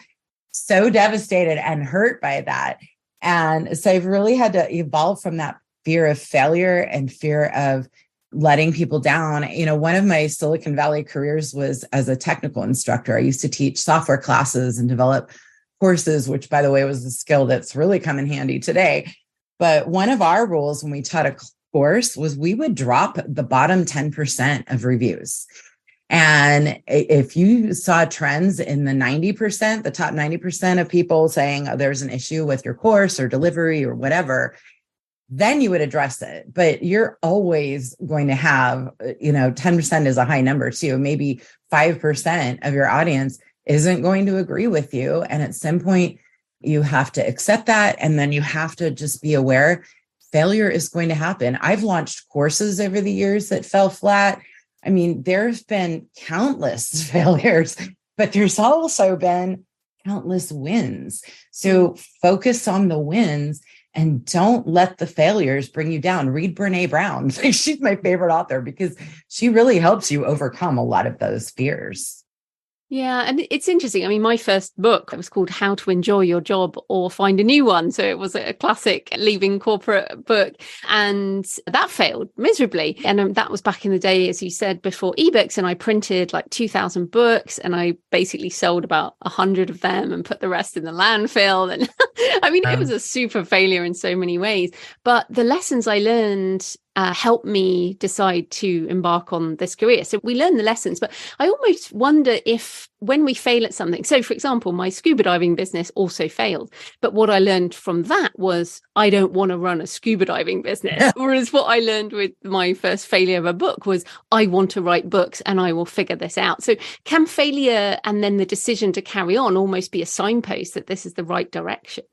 devastated and hurt by that. And so I've really had to evolve from that fear of failure and fear of letting people down. You know, one of my Silicon Valley careers was as a technical instructor. I used to teach software classes and develop courses, which, by the way, was a skill that's really come in handy today. But one of our rules when we taught a course was we would drop the bottom 10% of reviews. And if you saw trends in the 90%, the top 90% of people saying, oh, there's an issue with your course or delivery or whatever, then you would address it. But you're always going to have, 10% is a high number too. Maybe 5% of your audience isn't going to agree with you. And at some point, you have to accept that. And then you have to just be aware failure is going to happen. I've launched courses over the years that fell flat. I mean, there's been countless failures, but there's also been countless wins. So focus on the wins and don't let the failures bring you down. Read Brené Brown. She's my favorite author because she really helps you overcome a lot of those fears. Yeah, and it's interesting. I mean, my first book was called How to Enjoy Your Job or Find a New One. So it was a classic leaving corporate book, and that failed miserably. And that was back in the day, as you said, before ebooks. And I printed like 2,000 books, and I basically sold about 100 of them and put the rest in the landfill. And I mean, it was a super failure in so many ways. But the lessons I learned helped me decide to embark on this career. So we learn the lessons, but I almost wonder if when we fail at something, so for example, my scuba diving business also failed. But what I learned from that was I don't want to run a scuba diving business. Whereas what I learned with my first failure of a book was I want to write books and I will figure this out. So can failure and then the decision to carry on almost be a signpost that this is the right direction?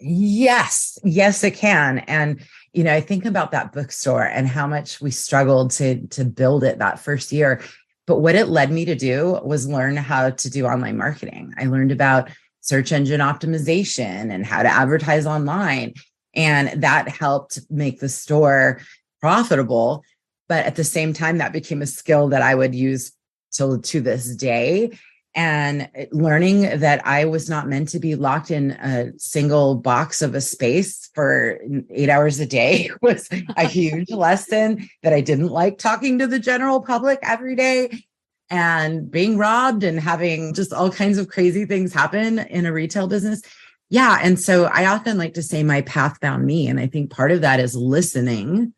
Yes, yes, it can. And, I think about that bookstore and how much we struggled to build it that first year. But what it led me to do was learn how to do online marketing. I learned about search engine optimization and how to advertise online. And that helped make the store profitable. But at the same time, that became a skill that I would use to this day. And learning that I was not meant to be locked in a single box of a space for 8 hours a day was a huge lesson, that I didn't like talking to the general public every day and being robbed and having just all kinds of crazy things happen in a retail business. Yeah. And so I often like to say my path found me. And I think part of that is listening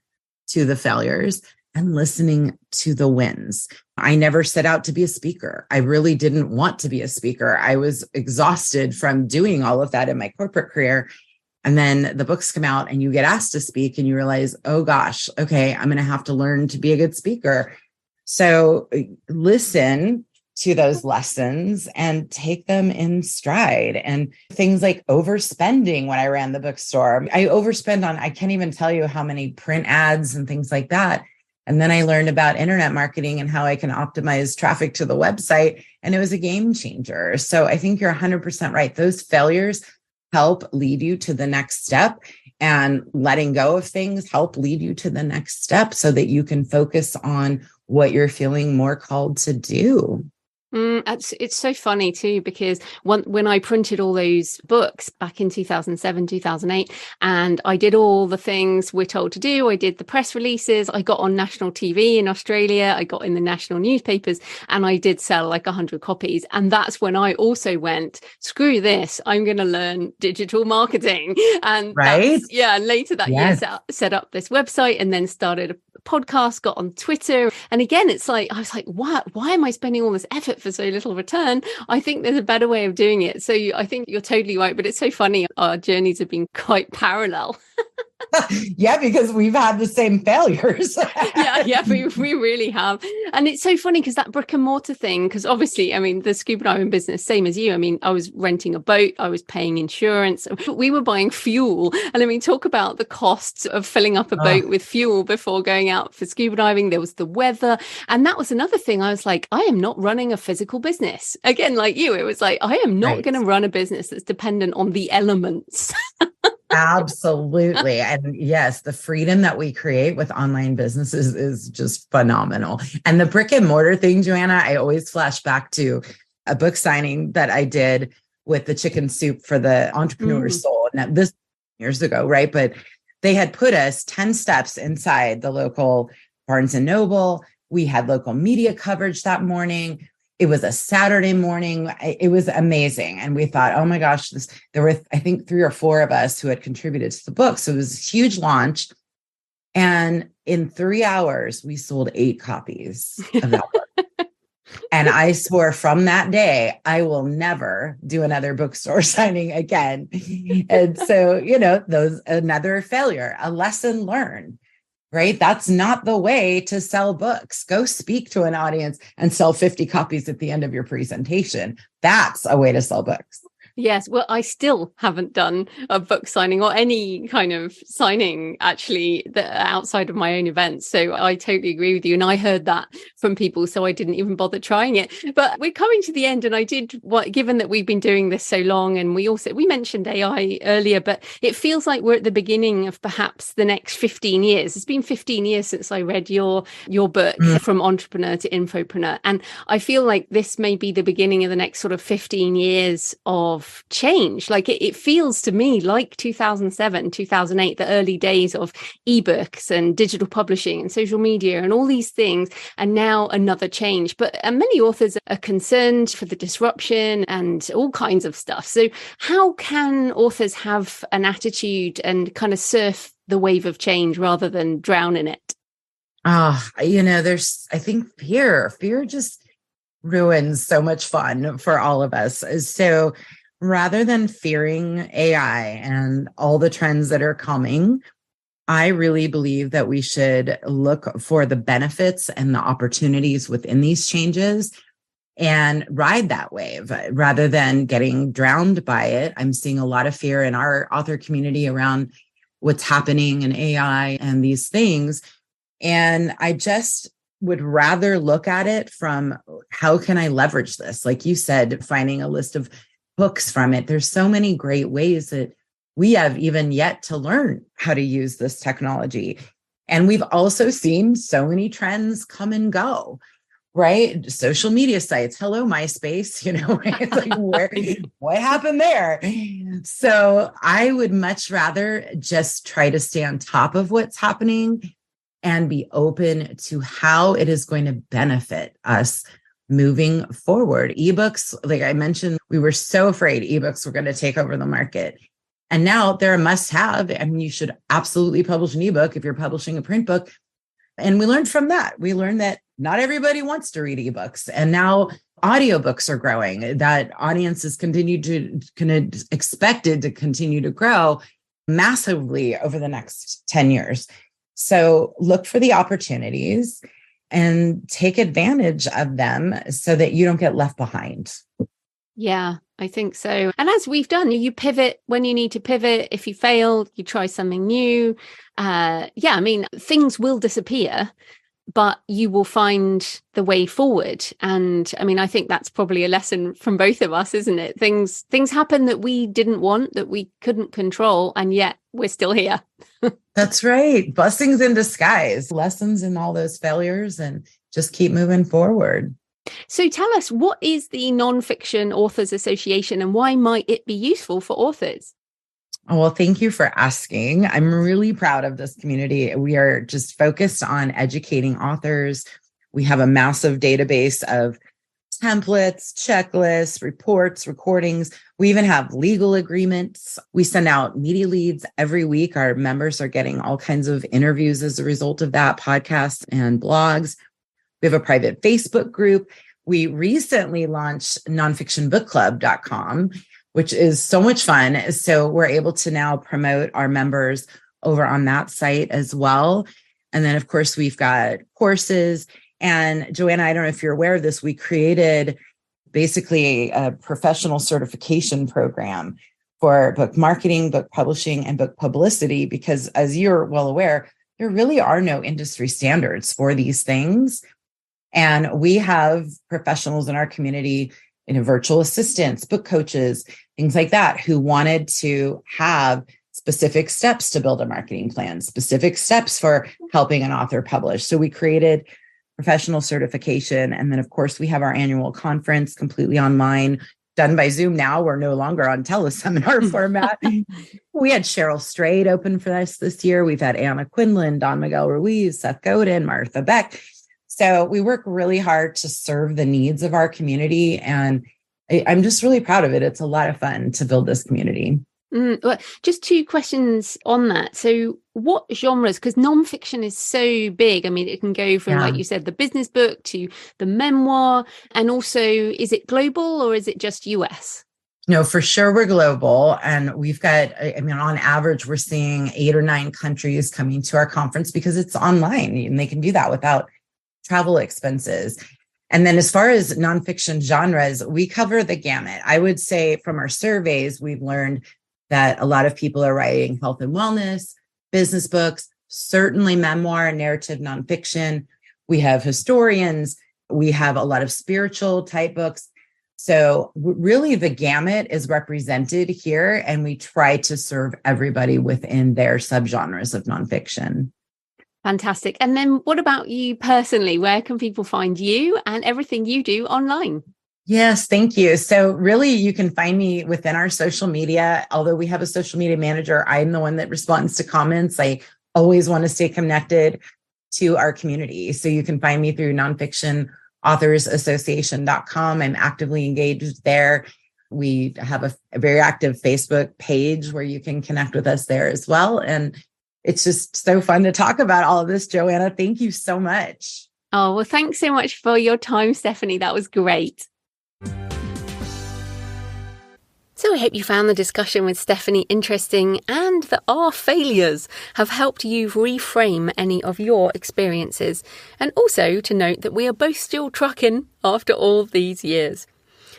to the failures and listening to the wins. I never set out to be a speaker. I really didn't want to be a speaker. I was exhausted from doing all of that in my corporate career. And then the books come out and you get asked to speak and you realize, oh gosh, okay, I'm going to have to learn to be a good speaker. So listen to those lessons and take them in stride. And things like overspending when I ran the bookstore, I overspend on, I can't even tell you how many print ads and things like that. And then I learned about internet marketing and how I can optimize traffic to the website. And it was a game changer. So I think you're 100% right. Those failures help lead you to the next step, and letting go of things help lead you to the next step so that you can focus on what you're feeling more called to do. It's so funny too, because when I printed all those books back in 2007, 2008, and I did all the things we're told to do, I did the press releases, I got on national TV in Australia, I got in the national newspapers, and I did sell like 100 copies. And that's when I also went, screw this, I'm going to learn digital marketing. And right. Later that year, set up this website and then started a podcast, got on Twitter. And again, it's like, I was like, what? Why am I spending all this effort for so little return? I think there's a better way of doing it. So I think you're totally right. But it's so funny. Our journeys have been quite parallel. Yeah, because we've had the same failures. we really have. And it's so funny because that brick and mortar thing, because obviously, I mean, the scuba diving business, same as you. I mean, I was renting a boat, I was paying insurance, we were buying fuel. And I mean, talk about the costs of filling up a boat with fuel before going out for scuba diving. There was the weather. And that was another thing. I was like, I am not running a physical business. Again, like you, it was like, I am not going to run a business that's dependent on the elements. Absolutely. And yes, the freedom that we create with online businesses is just phenomenal. And the brick and mortar thing, Joanna, I always flash back to a book signing that I did with the chicken soup for the entrepreneur's soul. Now, this years ago, right? But they had put us 10 steps inside the local Barnes and Noble. We had local media coverage that morning. It was a Saturday morning. It was amazing. And we thought, oh my gosh, there were, I think, 3 or 4 of us who had contributed to the book. So it was a huge launch. And in 3 hours, we sold 8 copies of that book. And I swore from that day, I will never do another bookstore signing again. And so, another failure, a lesson learned. Right? That's not the way to sell books. Go speak to an audience and sell 50 copies at the end of your presentation. That's a way to sell books. Yes. Well, I still haven't done a book signing or any kind of signing actually outside of my own events. So I totally agree with you. And I heard that from people, so I didn't even bother trying it. But we're coming to the end. And I did, given that we've been doing this so long, and we mentioned AI earlier, but it feels like we're at the beginning of perhaps the next 15 years. It's been 15 years since I read your book, From Entrepreneur to Infopreneur. And I feel like this may be the beginning of the next sort of 15 years of change. Like it feels to me like 2007, 2008, the early days of ebooks and digital publishing and social media and all these things. And now another change. But many authors are concerned for the disruption and all kinds of stuff. So how can authors have an attitude and kind of surf the wave of change rather than drown in it? There's, I think, fear just ruins so much fun for all of us. So rather than fearing AI and all the trends that are coming, I really believe that we should look for the benefits and the opportunities within these changes and ride that wave rather than getting drowned by it. I'm seeing a lot of fear in our author community around what's happening in AI and these things. And I just would rather look at it from how can I leverage this? Like you said, finding a list of books from it. There's so many great ways that we have even yet to learn how to use this technology. And we've also seen so many trends come and go, right? Social media sites. Hello, MySpace, right? It's like, what happened there? So I would much rather just try to stay on top of what's happening and be open to how it is going to benefit us moving forward. Ebooks, like I mentioned, we were so afraid ebooks were going to take over the market. And now they're a must-have. I mean, you should absolutely publish an ebook if you're publishing a print book. And we learned from that. We learned that not everybody wants to read ebooks. And now audiobooks are growing. That audience is expected to continue to grow massively over the next 10 years. So look for the opportunities and take advantage of them so that you don't get left behind. Yeah, I think so. And as we've done, you pivot when you need to pivot. If you fail, you try something new. I mean, things will disappear, but you will find the way forward. And I mean, I think that's probably a lesson from both of us, isn't it? Things happen that we didn't want, that we couldn't control, and yet we're still here. That's right. Blessings in disguise, lessons in all those failures, and just keep moving forward. So tell us, what is the Nonfiction Authors Association and why might it be useful for authors? Oh, well, thank you for asking. I'm really proud of this community. We are just focused on educating authors. We have a massive database of templates, checklists, reports, recordings. We even have legal agreements. We send out media leads every week. Our members are getting all kinds of interviews as a result of that, podcasts and blogs. We have a private Facebook group. We recently launched nonfictionbookclub.com, which is so much fun. So we're able to now promote our members over on that site as well. And then, of course, we've got courses. And Joanna, I don't know if you're aware of this, we created basically a professional certification program for book marketing, book publishing, and book publicity, because as you're well aware, there really are no industry standards for these things. And we have professionals in our community, virtual assistants, book coaches, things like that, who wanted to have specific steps to build a marketing plan, specific steps for helping an author publish. So we created professional certification. And then, of course, we have our annual conference completely online, done by Zoom now. We're no longer on teleseminar format. We had Cheryl Strayed open for us this year. We've had Anna Quinlan, Don Miguel Ruiz, Seth Godin, Martha Beck. So we work really hard to serve the needs of our community. And I'm just really proud of it. It's a lot of fun to build this community. Well, just two questions on that. So what genres, because nonfiction is so big. I mean, it can go from, like you said, the business book to the memoir. And also, is it global or is it just US? No, for sure we're global. And we've got, on average, we're seeing 8 or 9 countries coming to our conference because it's online and they can do that without travel expenses. And then as far as nonfiction genres, we cover the gamut. I would say from our surveys, we've learned that a lot of people are writing health and wellness, business books, certainly memoir and narrative nonfiction. We have historians. We have a lot of spiritual type books. So really the gamut is represented here, and we try to serve everybody within their subgenres of nonfiction. Fantastic. And then what about you personally? Where can people find you and everything you do online? Yes, thank you. So really, you can find me within our social media. Although we have a social media manager, I'm the one that responds to comments. I always want to stay connected to our community. So you can find me through nonfictionauthorsassociation.com. I'm actively engaged there. We have a very active Facebook page where you can connect with us there as well. And it's just so fun to talk about all of this, Joanna. Thank you so much. Oh, well, thanks so much for your time, Stephanie. That was great. So I hope you found the discussion with Stephanie interesting and that our failures have helped you reframe any of your experiences. And also to note that we are both still trucking after all of these years.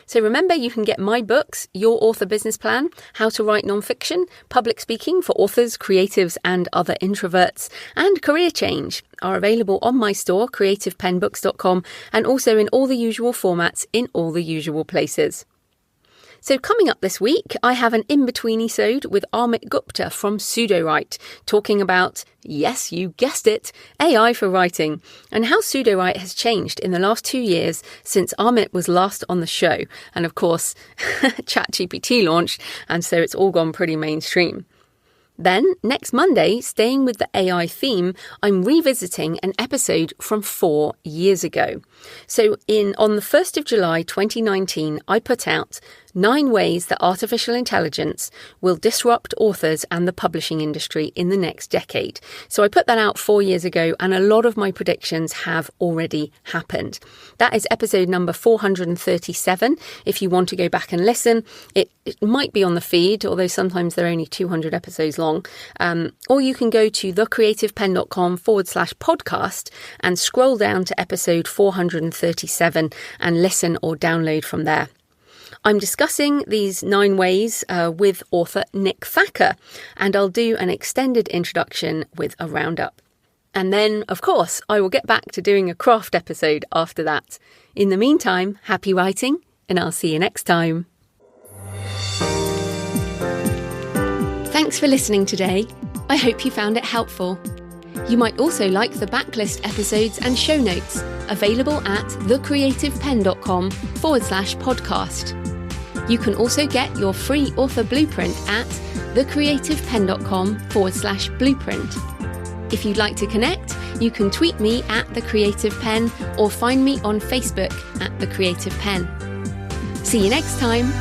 So remember, you can get my books, Your Author Business Plan, How to Write Nonfiction, Public Speaking for Authors, Creatives and Other Introverts, and Career Change are available on my store, creativepenbooks.com, and also in all the usual formats in all the usual places. So coming up this week, I have an in-between-isode with Amit Gupta from Pseudowrite, talking about, yes, you guessed it, AI for writing, and how Pseudowrite has changed in the last 2 years since Amit was last on the show. And of course, ChatGPT launched, and so it's all gone pretty mainstream. Then, next Monday, staying with the AI theme, I'm revisiting an episode from 4 years ago. So on the 1st of July 2019, I put out 9 ways that artificial intelligence will disrupt authors and the publishing industry in the next decade. So I put that out 4 years ago, and a lot of my predictions have already happened. That is episode number 437. If you want to go back and listen, it might be on the feed, although sometimes they're only 200 episodes long. Or you can go to thecreativepenn.com/podcast and scroll down to episode 437 and listen or download from there. I'm discussing these 9 ways with author Nick Thacker, and I'll do an extended introduction with a roundup. And then, of course, I will get back to doing a craft episode after that. In the meantime, happy writing, and I'll see you next time. Thanks for listening today. I hope you found it helpful. You might also like the backlist episodes and show notes, available at thecreativepenn.com/podcast. You can also get your free author blueprint at thecreativepenn.com/blueprint. If you'd like to connect, you can tweet me at The Creative Penn or find me on Facebook at The Creative Penn. See you next time.